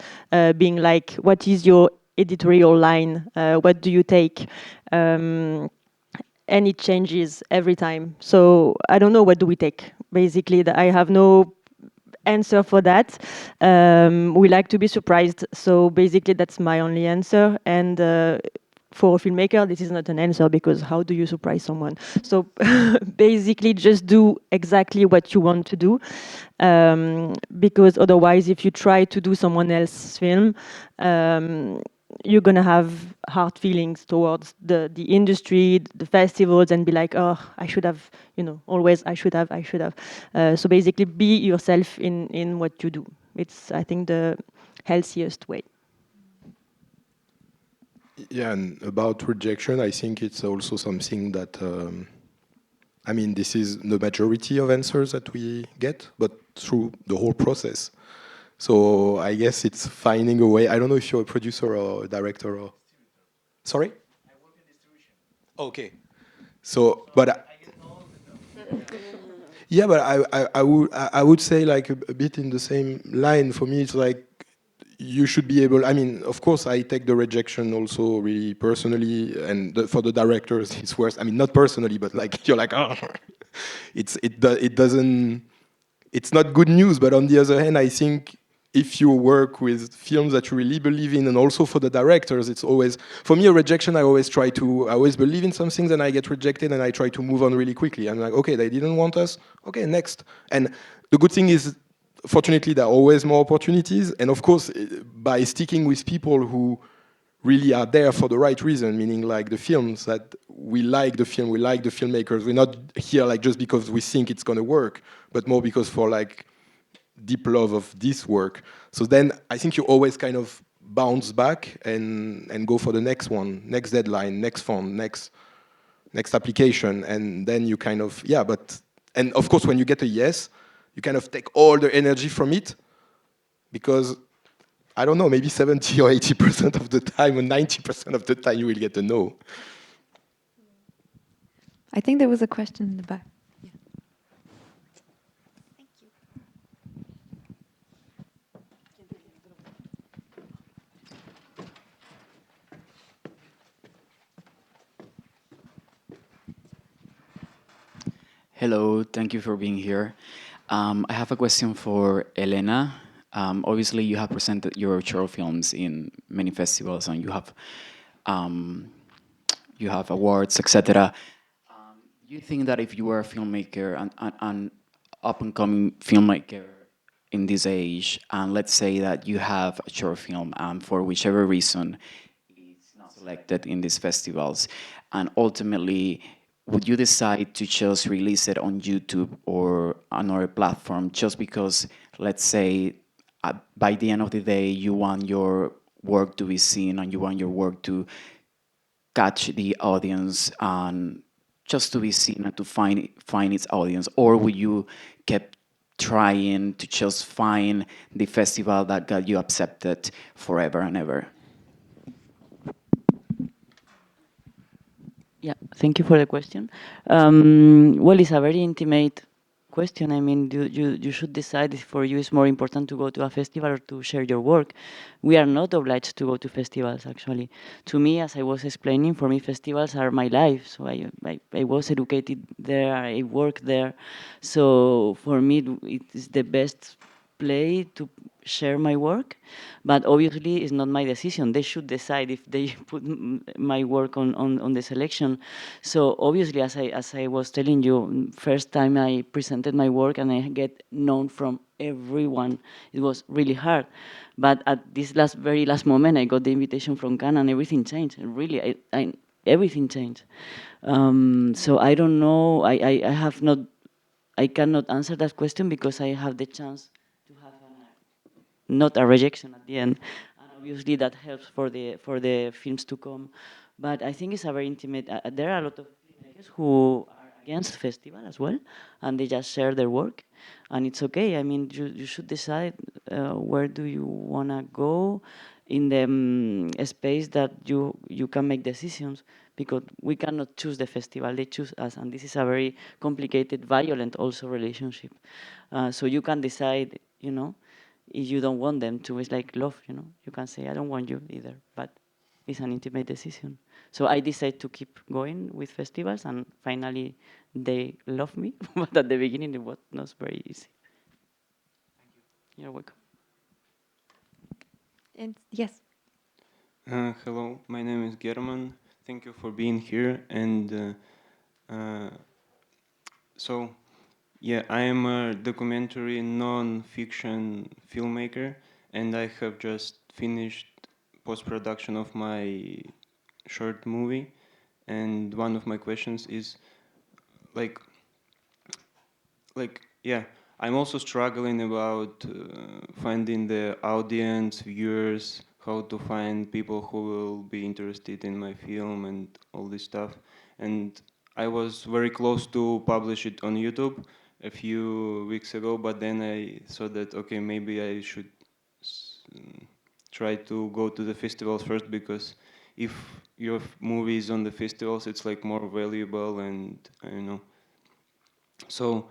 [SPEAKER 5] being like, what is your editorial line? What do you take? And it changes every time. So I don't know, what do we take? Basically, I have no answer for that. We like to be surprised. So basically, that's my only answer. And for a filmmaker, this is not an answer, because how do you surprise someone? So basically, just do exactly what you want to do. Because otherwise, if you try to do someone else's film, you're gonna have hard feelings towards the industry, the festivals, and be like, oh, I should have, always I should have. So basically, be yourself in what you do. It's, I think, the healthiest way.
[SPEAKER 3] Yeah, and about rejection, I think it's also something that, I mean, this is the majority of answers that we get, but through the whole process. So I guess it's finding a way. I don't know if you're a producer or a director or... Sorry? I work in distribution. Okay. So, but... Yeah, but I would say, like, a bit in the same line. For me, it's like, you should be able, I mean, of course, I take the rejection also really personally, and for the directors, it's worse. I mean, not personally, but like, you're like, oh, it doesn't, it's not good news. But on the other hand, I think if you work with films that you really believe in, and also for the directors, it's always, for me, a rejection, I always believe in some things, and I get rejected, and I try to move on really quickly. I'm like, okay, they didn't want us, okay, next. And the good thing is, fortunately, there are always more opportunities. And of course, by sticking with people who really are there for the right reason, meaning like the films, that we like the film, we like the filmmakers. We're not here like just because we think it's going to work, but more because for like deep love of this work. So then I think you always kind of bounce back and go for the next one, next deadline, next fund, next application. And then you kind of, yeah, but, and of course, when you get a yes, you kind of take all the energy from it, because, I don't know, maybe 70 or 80% of the time, or 90% of the time, you will get a no.
[SPEAKER 2] I think there was a question in the back. Yeah.
[SPEAKER 1] Thank you.
[SPEAKER 8] Hello, thank you for being here. I have a question for Elena. Obviously, you have presented your short films in many festivals, and you have awards, etc. You think that if you were a filmmaker, an up-and-coming filmmaker in this age, and let's say that you have a short film, and for whichever reason it's not selected in these festivals, and ultimately, would you decide to just release it on YouTube or another platform just because, let's say, by the end of the day, you want your work to be seen and you want your work to catch the audience and just to be seen and to find its audience? Or would you keep trying to just find the festival that got you accepted forever and ever?
[SPEAKER 6] Yeah, thank you for the question. Well, it's a very intimate question. I mean, you should decide if for you it's more important to go to a festival or to share your work. We are not obliged to go to festivals, actually. To me, as I was explaining, for me, festivals are my life. So I was educated there, I work there. So for me, it is the best play to share my work, but obviously it's not my decision. They should decide if they put my work on the selection. So obviously, as I was telling you, first time I presented my work and I get known from everyone, it was really hard. But at this very last moment, I got the invitation from Cannes and everything changed. And really, everything changed. So I don't know. I cannot answer that question because I have the chance to have not a rejection at the end, and obviously that helps for the films to come. But I think it's a very intimate. There are a lot of filmmakers who are against festival as well, and they just share their work, and it's okay. I mean, you should decide where do you want to go in the space that you can make decisions, because we cannot choose the festival, they choose us, and this is a very complicated, violent also relationship. So you can decide, you know, if you don't want them to. It's like love, you know, you can say I don't want you either, but it's an intimate decision. So I decided to keep going with festivals, and finally they love me. But at the beginning, it was not very easy. You're welcome.
[SPEAKER 2] And yes.
[SPEAKER 9] Hello, my name is German. Thank you for being here. And so, yeah, I am a documentary non-fiction filmmaker, and I have just finished post-production of my short movie. And one of my questions is, like, yeah, I'm also struggling about finding the audience, viewers, how to find people who will be interested in my film and all this stuff. And I was very close to publish it on YouTube a few weeks ago, but then I thought that, okay, maybe I should try to go to the festivals first, because if your movie is on the festivals, it's like more valuable, and I don't know. So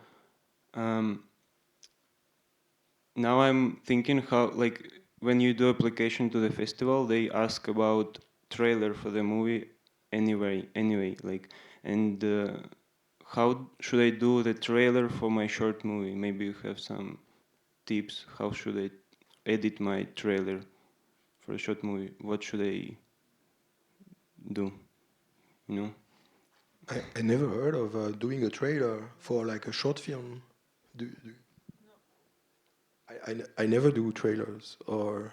[SPEAKER 9] now I'm thinking how, like, when you do application to the festival, they ask about trailer for the movie anyway, like, and how should I do the trailer for my short movie? Maybe you have some tips. How should I edit my trailer for a short movie? What should I do? You know?
[SPEAKER 3] I never heard of doing a trailer for like a short film. I never do trailers, or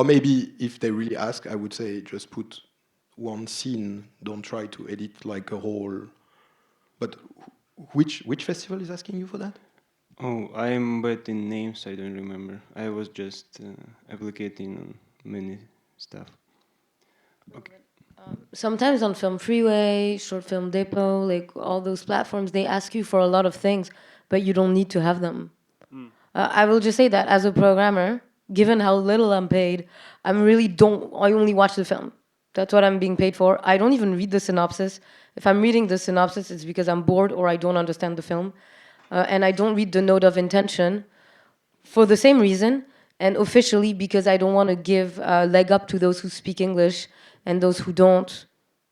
[SPEAKER 3] maybe if they really ask, I would say just put one scene. Don't try to edit like a whole. But which festival is asking you for that?
[SPEAKER 9] Oh, I'm bad in names. I don't remember. I was just applicating on many stuff. Okay.
[SPEAKER 4] Sometimes on Film Freeway, Short Film Depot, like all those platforms, they ask you for a lot of things, but you don't need to have them. I will just say that as a programmer, given how little I'm paid, I only watch the film. That's what I'm being paid for. I don't even read the synopsis. If I'm reading the synopsis, it's because I'm bored or I don't understand the film. And I don't read the note of intention for the same reason, and officially because I don't want to give a leg up to those who speak English, and those who don't,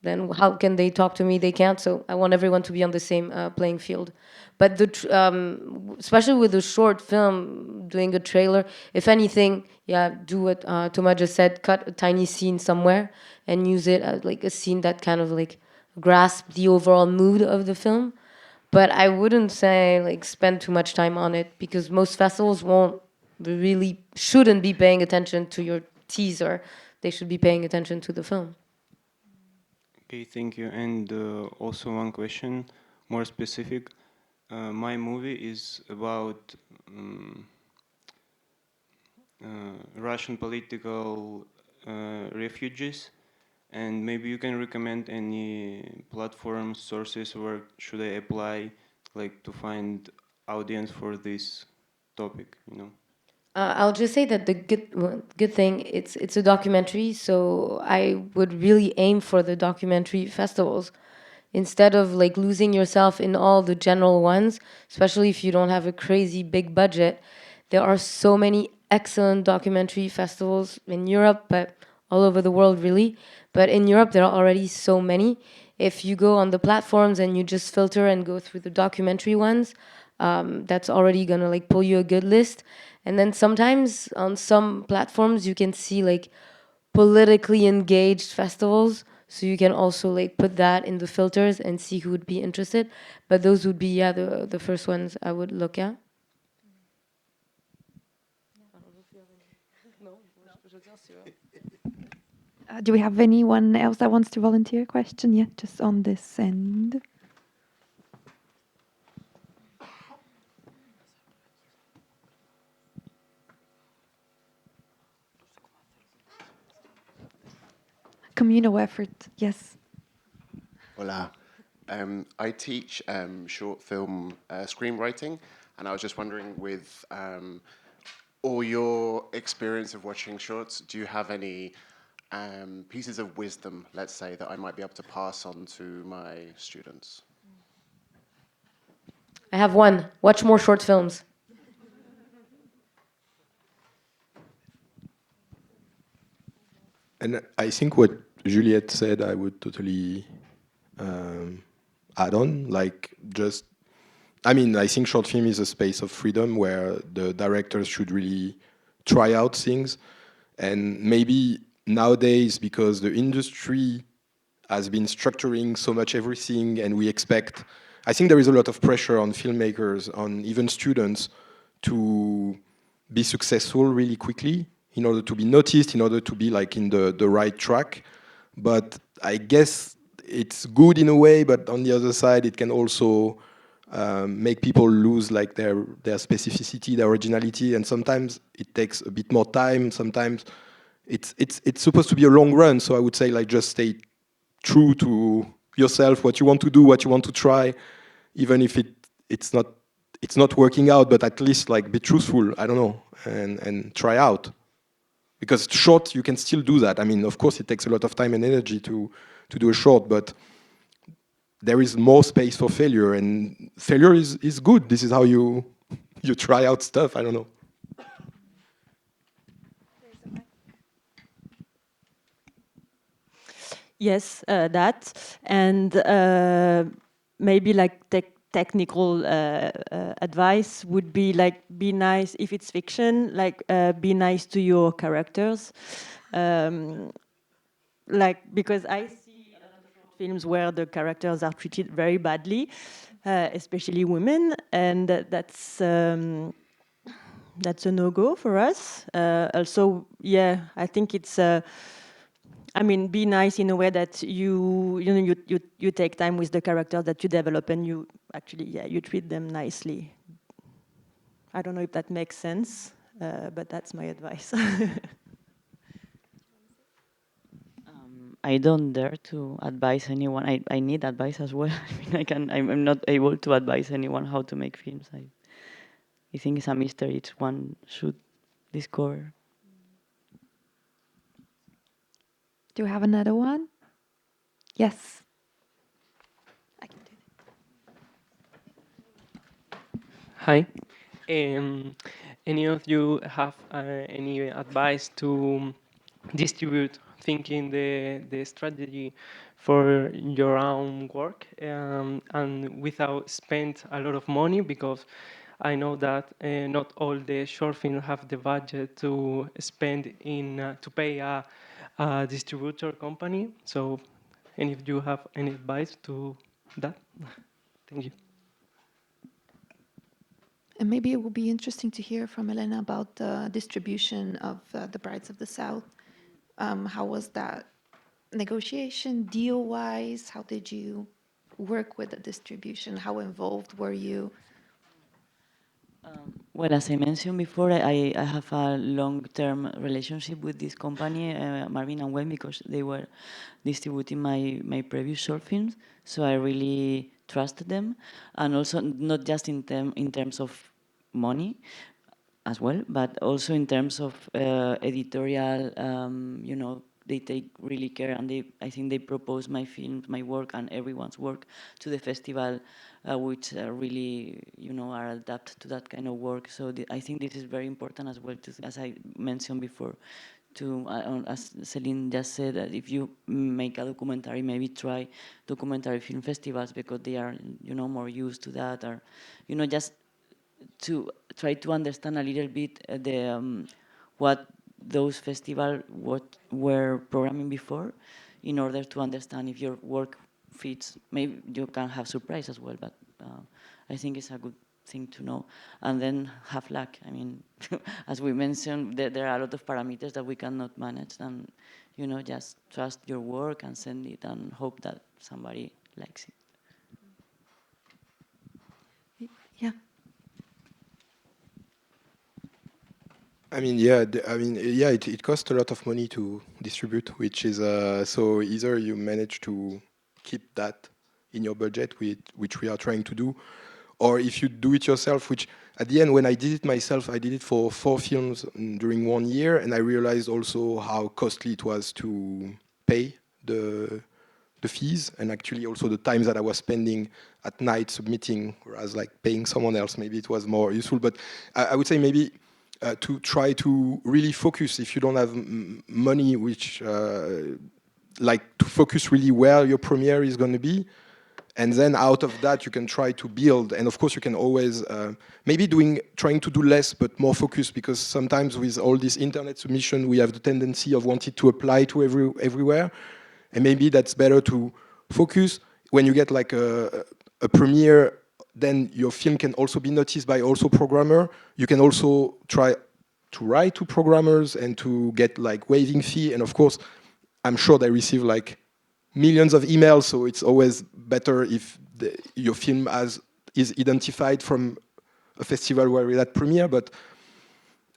[SPEAKER 4] then how can they talk to me? They can't. So I want everyone to be on the same playing field. But especially with a short film, doing a trailer, if anything, yeah, do what Thomas just said, cut a tiny scene somewhere and use it as like a scene that kind of like grasp the overall mood of the film. But I wouldn't say like spend too much time on it, because most festivals shouldn't be paying attention to your teaser. They should be paying attention to the film.
[SPEAKER 9] Okay, thank you. And also one question, more specific. My movie is about Russian political refugees, and maybe you can recommend any platforms, sources, where should I apply, like, to find audience for this topic, you know?
[SPEAKER 4] I'll just say that the good thing, it's a documentary, so I would really aim for the documentary festivals instead of like losing yourself in all the general ones, especially if you don't have a crazy big budget. There are so many excellent documentary festivals in Europe, but all over the world really. But in Europe, there are already so many. If you go on the platforms and you just filter and go through the documentary ones, that's already gonna like pull you a good list. And then sometimes on some platforms you can see like politically engaged festivals, so you can also like put that in the filters and see who would be interested. But those would be the first ones I would look at.
[SPEAKER 2] Do we have anyone else that wants to volunteer a question? Yeah, just on this end. Communal effort, yes.
[SPEAKER 10] Hola. I teach short film screenwriting, and I was just wondering, with all your experience of watching shorts, do you have any pieces of wisdom, let's say, that I might be able to pass on to my students?
[SPEAKER 4] I have one. Watch more short films.
[SPEAKER 3] And I think what Juliette said, I would totally add on. I think short film is a space of freedom where the directors should really try out things. And maybe nowadays, because the industry has been structuring so much everything, and I think there is a lot of pressure on filmmakers, on even students, to be successful really quickly in order to be noticed, in order to be in the right track. But I guess it's good in a way, but on the other side, it can also make people lose their specificity, their originality, and sometimes it takes a bit more time. Sometimes it's supposed to be a long run, so I would say just stay true to yourself, what you want to do, what you want to try, even if it's not working out, but at least be truthful, I don't know, and try out. Because short, you can still do that. Of course, it takes a lot of time and energy to do a short, but there is more space for failure, and failure is good. This is how you try out stuff, I don't know.
[SPEAKER 5] Yes, that, and maybe technical advice would be be nice if it's fiction, be nice to your characters, because I see a lot of short films where the characters are treated very badly, especially women, and that's a no-go for us. Also, yeah, I think it's. Be nice in a way that you take time with the characters that you develop, and you treat them nicely. I don't know if that makes sense, but that's my advice.
[SPEAKER 6] I don't dare to advise anyone. I need advice as well. I'm not able to advise anyone how to make films. I think it's a mystery each one should discover.
[SPEAKER 2] Do you have another one? Yes. I can do it.
[SPEAKER 11] Hi. Any of you have any advice to distribute thinking the strategy for your own work and without spend a lot of money? Because I know that not all the short films have the budget to spend to pay a distributor company. So, and if you have any advice to that, thank you.
[SPEAKER 2] And maybe it will be interesting to hear from Elena about the distribution of The Brides of the South. How was that negotiation deal-wise? How did you work with the distribution? How involved were you?
[SPEAKER 6] Well, as I mentioned before, I have a long-term relationship with this company, Marvin and Wayne, because they were distributing my previous short films. So I really trusted them, and also not just in terms of money as well, but also in terms of editorial. They take really care, and I think they propose my films, my work, and everyone's work to the festival, which really, are adapted to that kind of work. So I think this is very important as well, as I mentioned before, as Céline just said, that if you make a documentary, maybe try documentary film festivals, because they are, more used to that, or, just to try to understand a little bit what those festivals were programming before, in order to understand if your work fits. Maybe you can have surprise as well, but I think it's a good thing to know. And then have luck. As we mentioned, there are a lot of parameters that we cannot manage, and just trust your work and send it and hope that somebody likes it.
[SPEAKER 2] Yeah.
[SPEAKER 3] It costs a lot of money to distribute, which is so either you manage to keep that in your budget, which we are trying to do, or if you do it yourself, which at the end, when I did it myself, I did it for 4 films during 1 year, and I realized also how costly it was to pay the fees, and actually also the times that I was spending at night submitting, whereas like paying someone else, maybe it was more useful. But I would say maybe to try to really focus if you don't have money, which like to focus really where your premiere is going to be, and then out of that you can try to build. And of course you can always maybe trying to do less but more focused, because sometimes with all this internet submission we have the tendency of wanting to apply to everywhere, and maybe that's better to focus. When you get like a premiere, then your film can also be noticed by also programmer. You can also try to write to programmers and to get like waiving fee. And of course, I'm sure they receive like millions of emails, so it's always better if your film is identified from a festival where it had premiere. But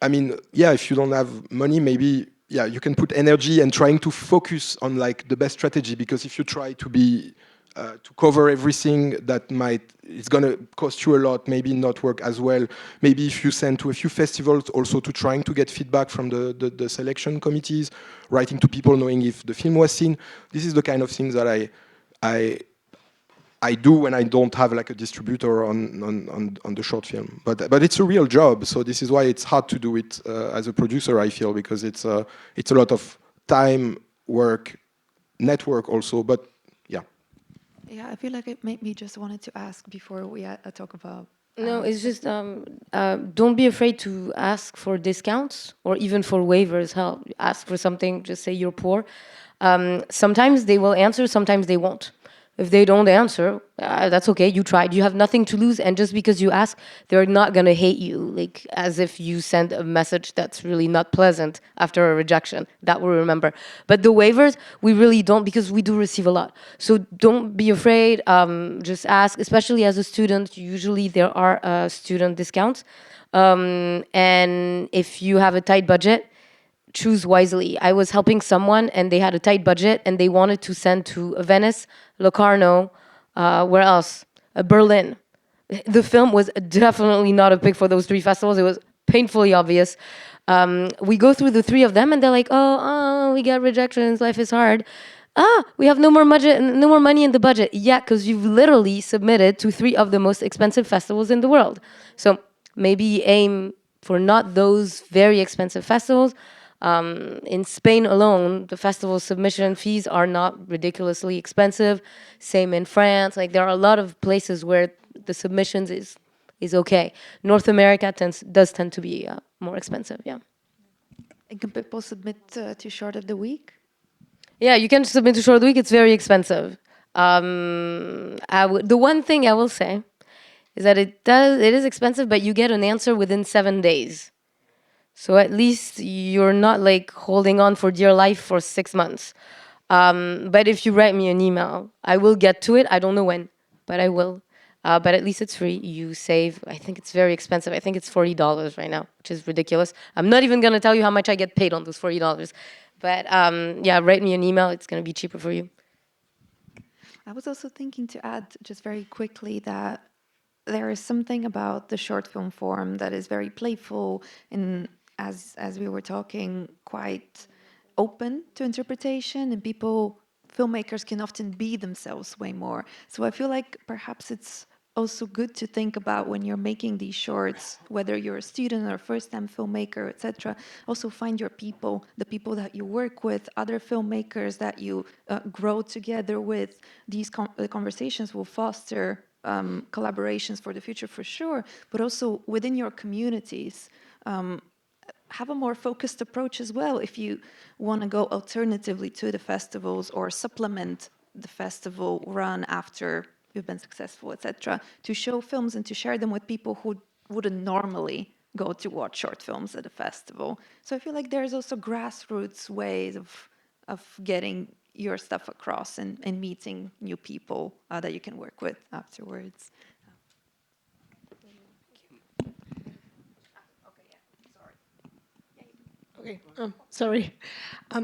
[SPEAKER 3] I mean, yeah, if you don't have money, maybe you can put energy and trying to focus on like the best strategy, because if you try to be to cover everything, it's gonna cost you a lot, maybe not work as well. Maybe if you send to a few festivals, also to trying to get feedback from the selection committees, writing to people, knowing if the film was seen. This is the kind of things that I do when I don't have like a distributor on the short film. But it's a real job, so this is why it's hard to do it as a producer, I feel, because it's a lot of time, work, network also. But
[SPEAKER 2] yeah, I feel like it made me just wanted to ask before we talk about.
[SPEAKER 4] No, it's just don't be afraid to ask for discounts or even for waivers. Ask for something, just say you're poor. Sometimes they will answer, sometimes they won't. If they don't answer, that's okay, you tried. You have nothing to lose, and just because you ask, they're not gonna hate you, like as if you send a message that's really not pleasant after a rejection. That we'll remember. But the waivers, we really don't, because we do receive a lot. So don't be afraid, just ask, especially as a student. Usually there are student discounts. And if you have a tight budget, choose wisely. I was helping someone and they had a tight budget and they wanted to send to Venice, Locarno, where else? Berlin. The film was definitely not a pick for those 3 festivals. It was painfully obvious. We go through the 3 of them and they're like, oh, we got rejections, life is hard. We have no more money in the budget. Yeah, because you've literally submitted to 3 of the most expensive festivals in the world. So maybe aim for not those very expensive festivals. In Spain alone, the festival submission fees are not ridiculously expensive. Same in France. Like there are a lot of places where the submissions is okay. North America does tend to be more expensive. Yeah.
[SPEAKER 2] And can people submit to Short of the Week?
[SPEAKER 4] Yeah, you can submit to Short of the Week. It's very expensive. The one thing I will say is that it is expensive, but you get an answer within 7 days. So at least you're not like holding on for dear life for 6 months. But if you write me an email, I will get to it. I don't know when, but I will. But at least it's free. You save, I think it's very expensive. I think it's $40 right now, which is ridiculous. I'm not even going to tell you how much I get paid on those $40. But yeah, write me an email. It's going to be cheaper for you.
[SPEAKER 2] I was also thinking to add just very quickly that there is something about the short film forum that is very playful and, as we were talking, quite open to interpretation, and filmmakers can often be themselves way more. So I feel like perhaps it's also good to think about when you're making these shorts, whether you're a student or a first-time filmmaker, etc. Also find your people, the people that you work with, other filmmakers that you grow together with. These conversations will foster collaborations for the future for sure, but also within your communities. Have a more focused approach as well if you want to go alternatively to the festivals or supplement the festival run after you've been successful, etc., to show films and to share them with people who wouldn't normally go to watch short films at a festival. So I feel like there's also grassroots ways of getting your stuff across and meeting new people that you can work with afterwards.
[SPEAKER 12] Okay, sorry.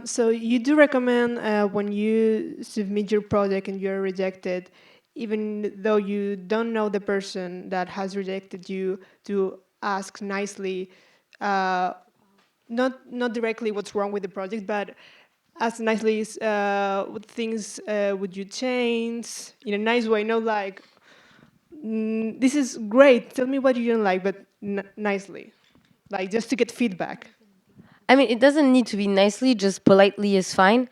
[SPEAKER 12] So you do recommend when you submit your project and you're rejected, even though you don't know the person that has rejected you, to ask nicely, not directly what's wrong with the project, but ask nicely what things would you change in a nice way, not like, this is great, tell me what you don't like, but nicely, like just to get feedback.
[SPEAKER 4] I mean, it doesn't need to be nicely, just politely is fine.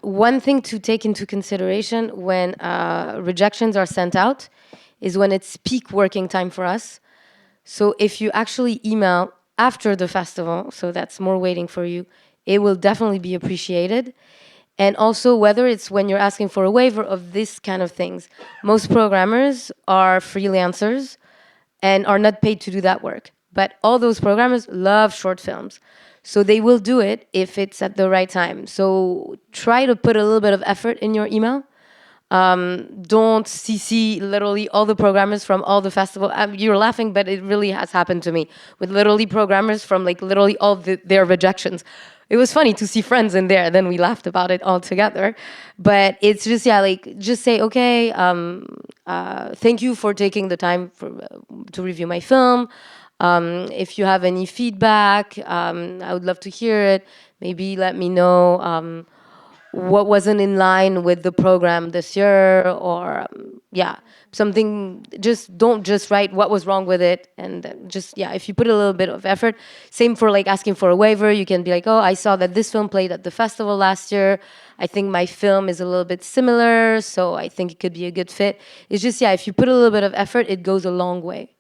[SPEAKER 4] One thing to take into consideration when rejections are sent out is when it's peak working time for us. So if you actually email after the festival, so that's more waiting for you, it will definitely be appreciated. And also, whether it's when you're asking for a waiver of this kind of things, most programmers are freelancers and are not paid to do that work. But all those programmers love short films. So they will do it if it's at the right time. So try to put a little bit of effort in your email. Don't CC literally all the programmers from all the festival. You're laughing, but it really has happened to me with literally programmers from like literally all their rejections. It was funny to see friends in there. Then we laughed about it all together. But it's just, yeah, like just say, okay, thank you for taking the time to review my film. If you have any feedback, I would love to hear it. Maybe let me know what wasn't in line with the program this year, or yeah, something. Just don't just write what was wrong with it, and just, yeah, if you put a little bit of effort. Same for like asking for a waiver. You can be like, oh, I saw that this film played at the festival last year. I think my film is a little bit similar, so I think it could be a good fit. It's just, yeah, if you put a little bit of effort, it goes a long way.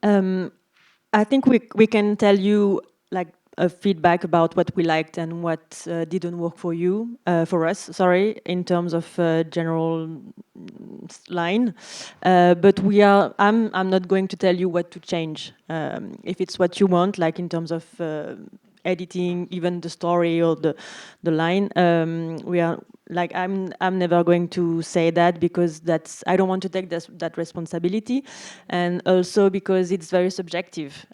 [SPEAKER 5] I think we can tell you like a feedback about what we liked and what didn't work for us, sorry, in terms of general line. But I'm not going to tell you what to change. If it's what you want, like in terms of editing, even the story or the line, we are like, I'm never going to say that, because I don't want to take that responsibility, and also because it's very subjective.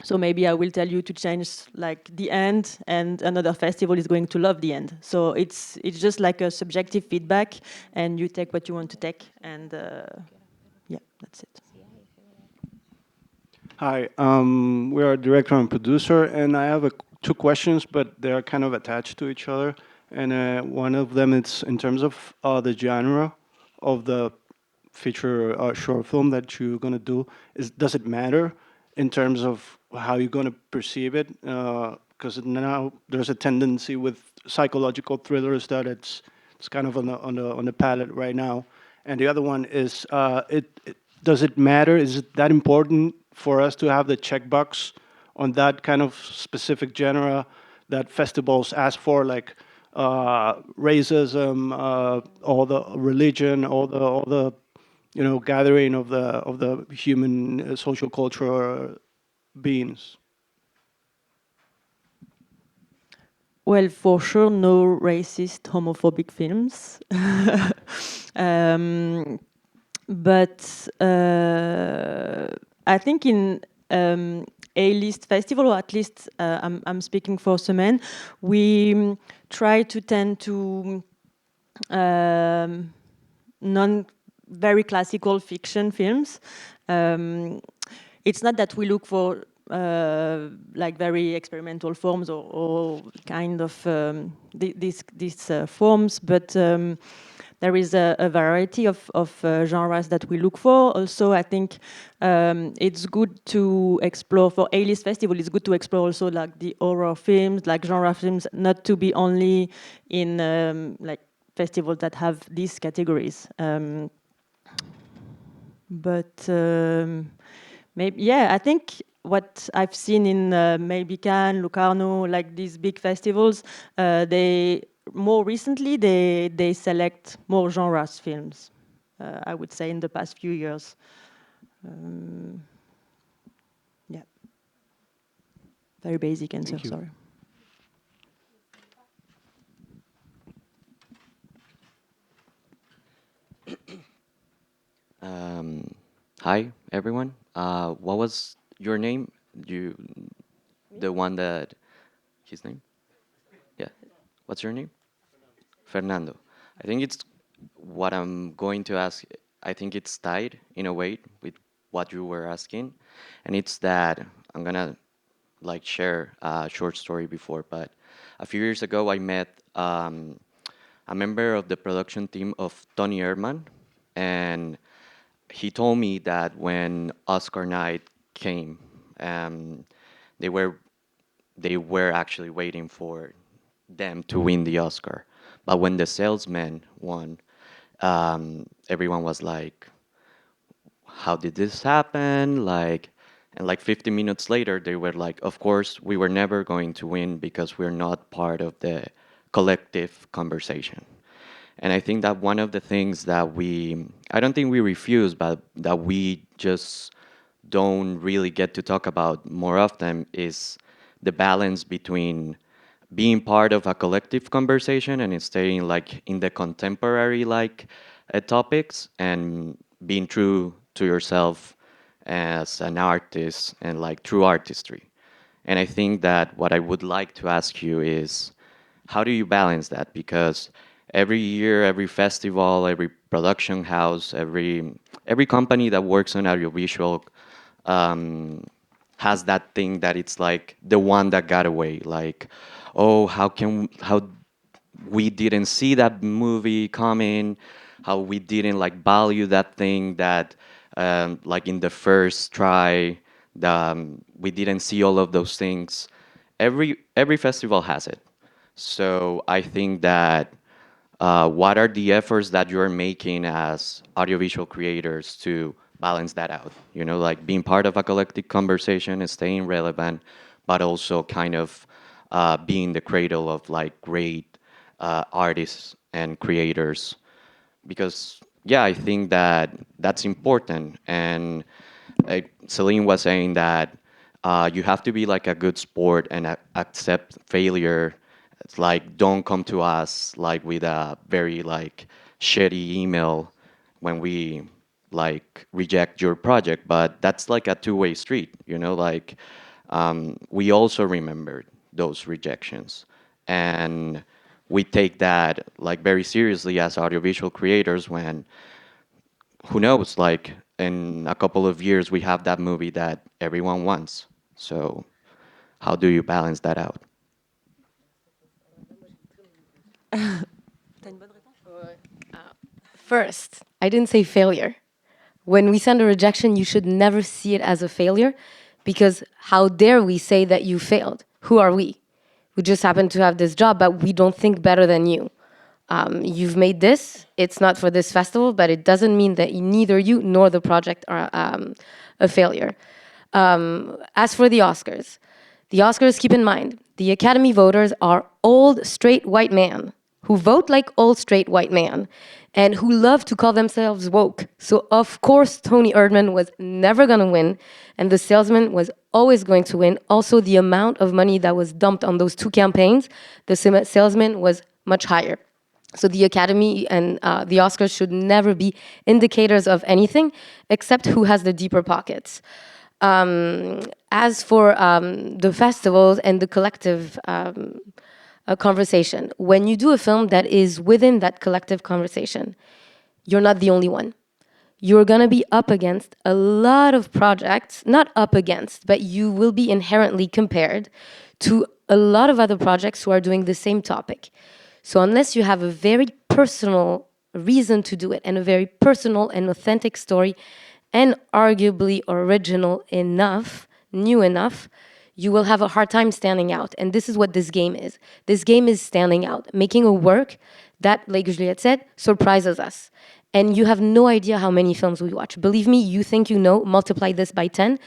[SPEAKER 5] So maybe I will tell you to change like the end, and another festival is going to love the end. So it's just like a subjective feedback, and you take what you want to take, and yeah, that's it.
[SPEAKER 13] Hi, we are director and producer, and I have two questions, but they are kind of attached to each other. And one of them is in terms of the genre of the feature short film that you're going to do. Does it matter in terms of how you're going to perceive it? Because now there's a tendency with psychological thrillers that it's kind of on the palette right now. And the other one is, does it matter? Is it that important for us to have the checkbox on that kind of specific genre that festivals ask for, like racism, all the religion, all the gathering of the human social cultural beings?
[SPEAKER 5] Well, for sure, no racist, homophobic films. But I think in A-list festival, or at least I'm speaking for Semaine, we try to tend to non-very classical fiction films. It's not that we look for like very experimental forms or kind of these forms, but there is a variety of genres that we look for. Also, I think it's good to explore, for A-list festival, it's good to explore also like the horror films, like genre films, not to be only in like festivals that have these categories. But maybe, yeah, I think what I've seen in maybe Cannes, Locarno, like these big festivals, they more recently they select more genres films. I would say in the past few years. Yeah. Very basic answer. Sorry.
[SPEAKER 14] Hi, everyone. What was your name? The one that, his name? Yeah. What's your name? Fernando. I think it's what I'm going to ask. I think it's tied in a way with what you were asking, and it's that I'm gonna like share a short story before, but a few years ago I met a member of the production team of Tony Erdmann, and he told me that when Oscar night came, um, they were they were actually waiting for them to win the Oscar. But when the salesman won, everyone was like, "How did this happen?" Like, and like 50 minutes later, they were like, "Of course, we were never going to win because we're not part of the collective conversation." And I think that one of the things that I don't think we refuse, but that we just don't really get to talk about more often is the balance between being part of a collective conversation and staying like in the contemporary like topics and being true to yourself as an artist and like true artistry. And I think that what I would like to ask you is, how do you balance that? Because every year, every festival, every production house, every company that works on audiovisual has that thing that it's like the one that got away. Like, oh, how we didn't see that movie coming, how we didn't like value that thing that like in the first try, we didn't see all of those things. Every festival has it. So I think that what are the efforts that you're making as audiovisual creators to balance that out? You know, like being part of a collective conversation and staying relevant, but also kind of being the cradle of like great artists and creators. Because yeah, I think that that's important. And Celine was saying that you have to be like a good sport and accept failure. It's like, don't come to us like with a very like shitty email when we like reject your project. But that's like a two-way street, you know, like we also remember those rejections. And we take that like very seriously as audiovisual creators when, who knows, like in a couple of years we have that movie that everyone wants. So how do you balance that out?
[SPEAKER 4] First, I didn't say failure. When we send a rejection, you should never see it as a failure, because how dare we say that you failed? Who are we? We just happen to have this job, but we don't think better than you. You've made this, it's not for this festival, but it doesn't mean that neither you nor the project are a failure. As for the Oscars, keep in mind, the Academy voters are old, straight, white men who vote like old, straight, white men and who love to call themselves woke. So, of course, Tony Erdmann was never going to win, and the salesman was always going to win. Also, the amount of money that was dumped on those two campaigns, the salesman was much higher. So the Academy and the Oscars should never be indicators of anything except who has the deeper pockets. As for the festivals and the collective conversation, when you do a film that is within that collective conversation, you're not the only one. You're going to be up against a lot of projects, not up against, but you will be inherently compared to a lot of other projects who are doing the same topic. So unless you have a very personal reason to do it and a very personal and authentic story and arguably original enough, new enough, you will have a hard time standing out. And this is what this game is. This game is standing out, making a work that, like Juliette said, surprises us. And you have no idea how many films we watch. Believe me, you think you know, multiply this by 10,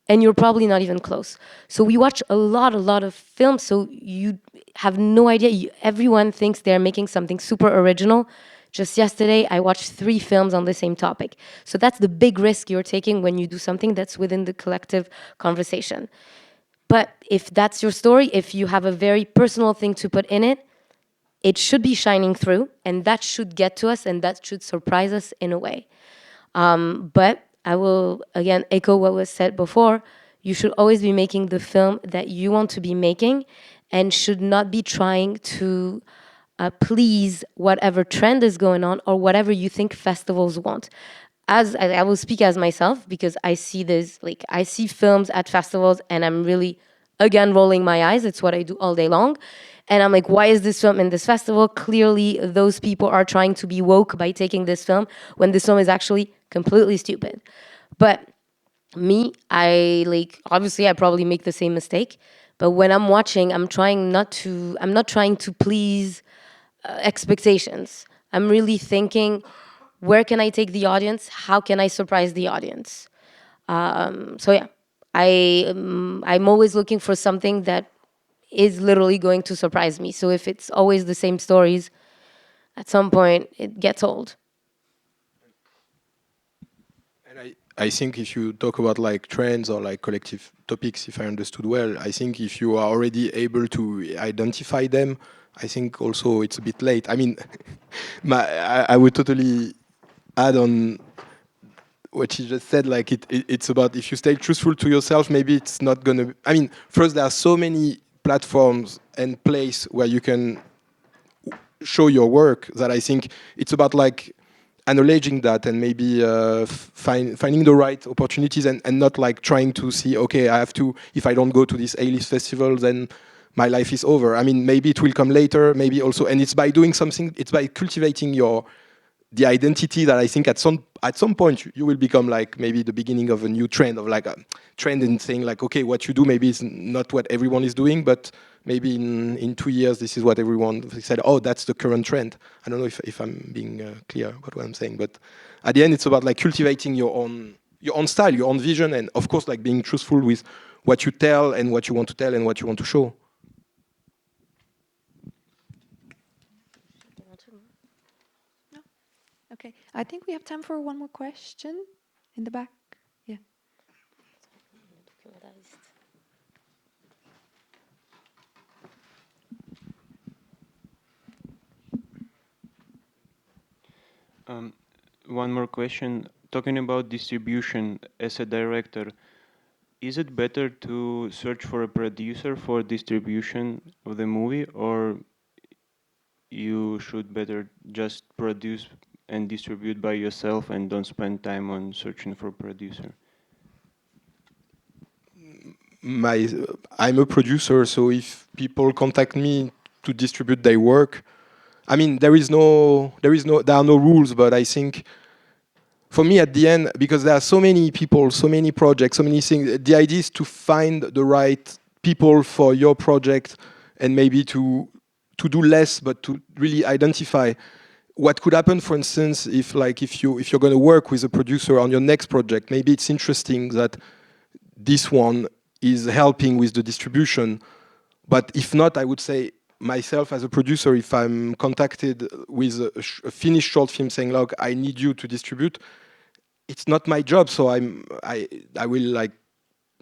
[SPEAKER 4] and you're probably not even close. So we watch a lot of films, so you have no idea. Everyone thinks they're making something super original. Just yesterday, I watched 3 films on the same topic. So that's the big risk you're taking when you do something that's within the collective conversation. But if that's your story, if you have a very personal thing to put in it, it should be shining through, and that should get to us, and that should surprise us in a way. But I will, again, echo what was said before. You should always be making the film that you want to be making, and should not be trying to please whatever trend is going on or whatever you think festivals want. As I will speak as myself, because I see this, like I see films at festivals and I'm really, again, rolling my eyes. It's what I do all day long. And I'm like, why is this film in this festival? Clearly, those people are trying to be woke by taking this film when this film is actually completely stupid. But me, obviously I probably make the same mistake. But when I'm watching, I'm not trying to please expectations. I'm really thinking, where can I take the audience? How can I surprise the audience? So yeah, I'm always looking for something that is literally going to surprise me. So if it's always the same stories, at some point it gets old.
[SPEAKER 3] And I think if you talk about like trends or like collective topics, if I understood well, I think if you are already able to identify them, I think also it's a bit late. I mean, I would totally add on what you just said. Like it's about if you stay truthful to yourself, maybe it's not gonna. I mean, first there are so many platforms and places where you can show your work that I think it's about like acknowledging that and maybe finding the right opportunities and not like trying to see, okay, I have to, if I don't go to this A-list festival, then my life is over. I mean, maybe it will come later, maybe also, and it's by doing something, it's by cultivating the identity that I think at some point you will become like maybe the beginning of a new trend, of like a trend in saying like, okay, what you do maybe is not what everyone is doing, but maybe in 2 years this is what everyone said, oh, that's the current trend. I don't know if I'm being clear about what I'm saying, but at the end it's about like cultivating your own style, your own vision, and of course like being truthful with what you tell and what you want to tell and what you want to show.
[SPEAKER 2] Okay, I think we have time for one more question in the back. Yeah.
[SPEAKER 9] One more question. Talking about distribution as a director, is it better to search for a producer for distribution of the movie, or you should better just produce and distribute by yourself and don't spend time on searching for a producer?
[SPEAKER 3] I'm a producer, so if people contact me to distribute their work, I mean, there are no rules, but I think for me at the end, because there are so many people, so many projects, so many things, the idea is to find the right people for your project and maybe to do less, but to really identify what could happen. For instance, if you're going to work with a producer on your next project, maybe it's interesting that this one is helping with the distribution. But if not, I would say myself as a producer, if I'm contacted with a finished short film saying, look, I need you to distribute, it's not my job. So I will like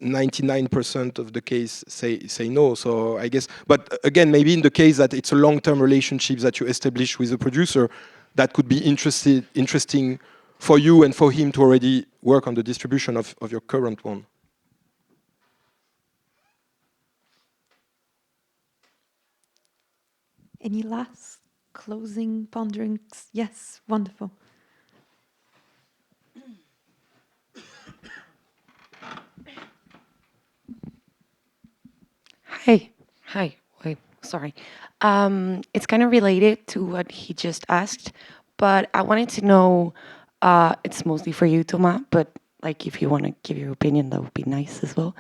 [SPEAKER 3] 99% of the case say no. So I guess, but again, maybe in the case that it's a long-term relationship that you establish with a producer, that could be interesting for you and for him to already work on the distribution of your current one.
[SPEAKER 2] Any last closing ponderings? Yes, wonderful.
[SPEAKER 15] Hi. Wait, sorry. It's kind of related to what he just asked, but I wanted to know, it's mostly for you, Thomas, but like if you want to give your opinion, that would be nice as well.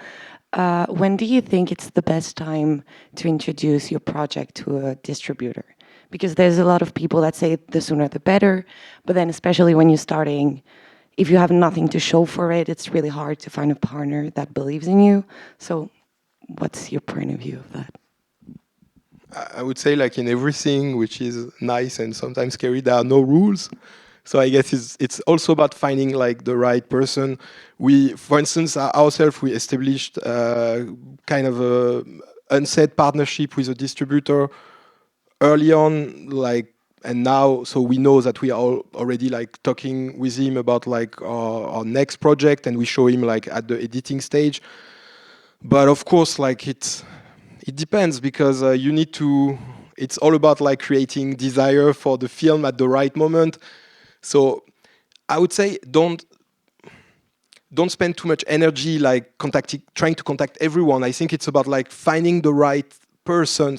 [SPEAKER 15] When do you think it's the best time to introduce your project to a distributor? Because there's a lot of people that say the sooner the better, but then especially when you're starting, if you have nothing to show for it, it's really hard to find a partner that believes in you. So what's your point of view of that?
[SPEAKER 3] I would say like in everything which is nice and sometimes scary, there are no rules. So I guess it's also about finding like the right person. For instance, ourselves, we established kind of a unsaid partnership with a distributor early on, like, and now, so we know that we are already like talking with him about like our next project, and we show him like at the editing stage. But of course, like it It depends, because you need to. It's all about like creating desire for the film at the right moment. So I would say don't spend too much energy like trying to contact everyone. I think it's about like finding the right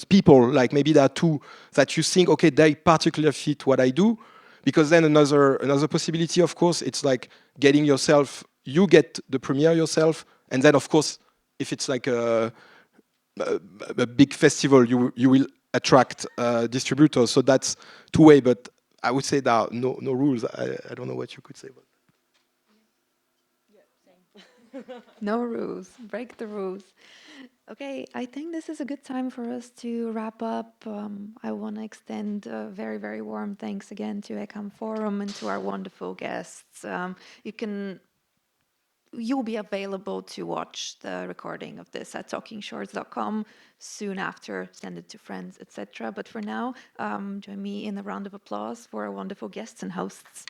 [SPEAKER 3] people. Like maybe there are two that you think, okay, they particularly fit what I do. Because then another possibility, of course, it's like getting yourself. You get the premiere yourself, and then of course, if it's like a big festival, you will attract distributors. So that's two-way. But I would say there are no rules. I don't know what you could say.
[SPEAKER 2] No rules. Break the rules. Okay, I think this is a good time for us to wrap up. I want to extend a very, very warm thanks again to ECAM Forum and to our wonderful guests. You'll be available to watch the recording of this at talkingshorts.com soon after, send it to friends, etc. But for now, join me in a round of applause for our wonderful guests and hosts.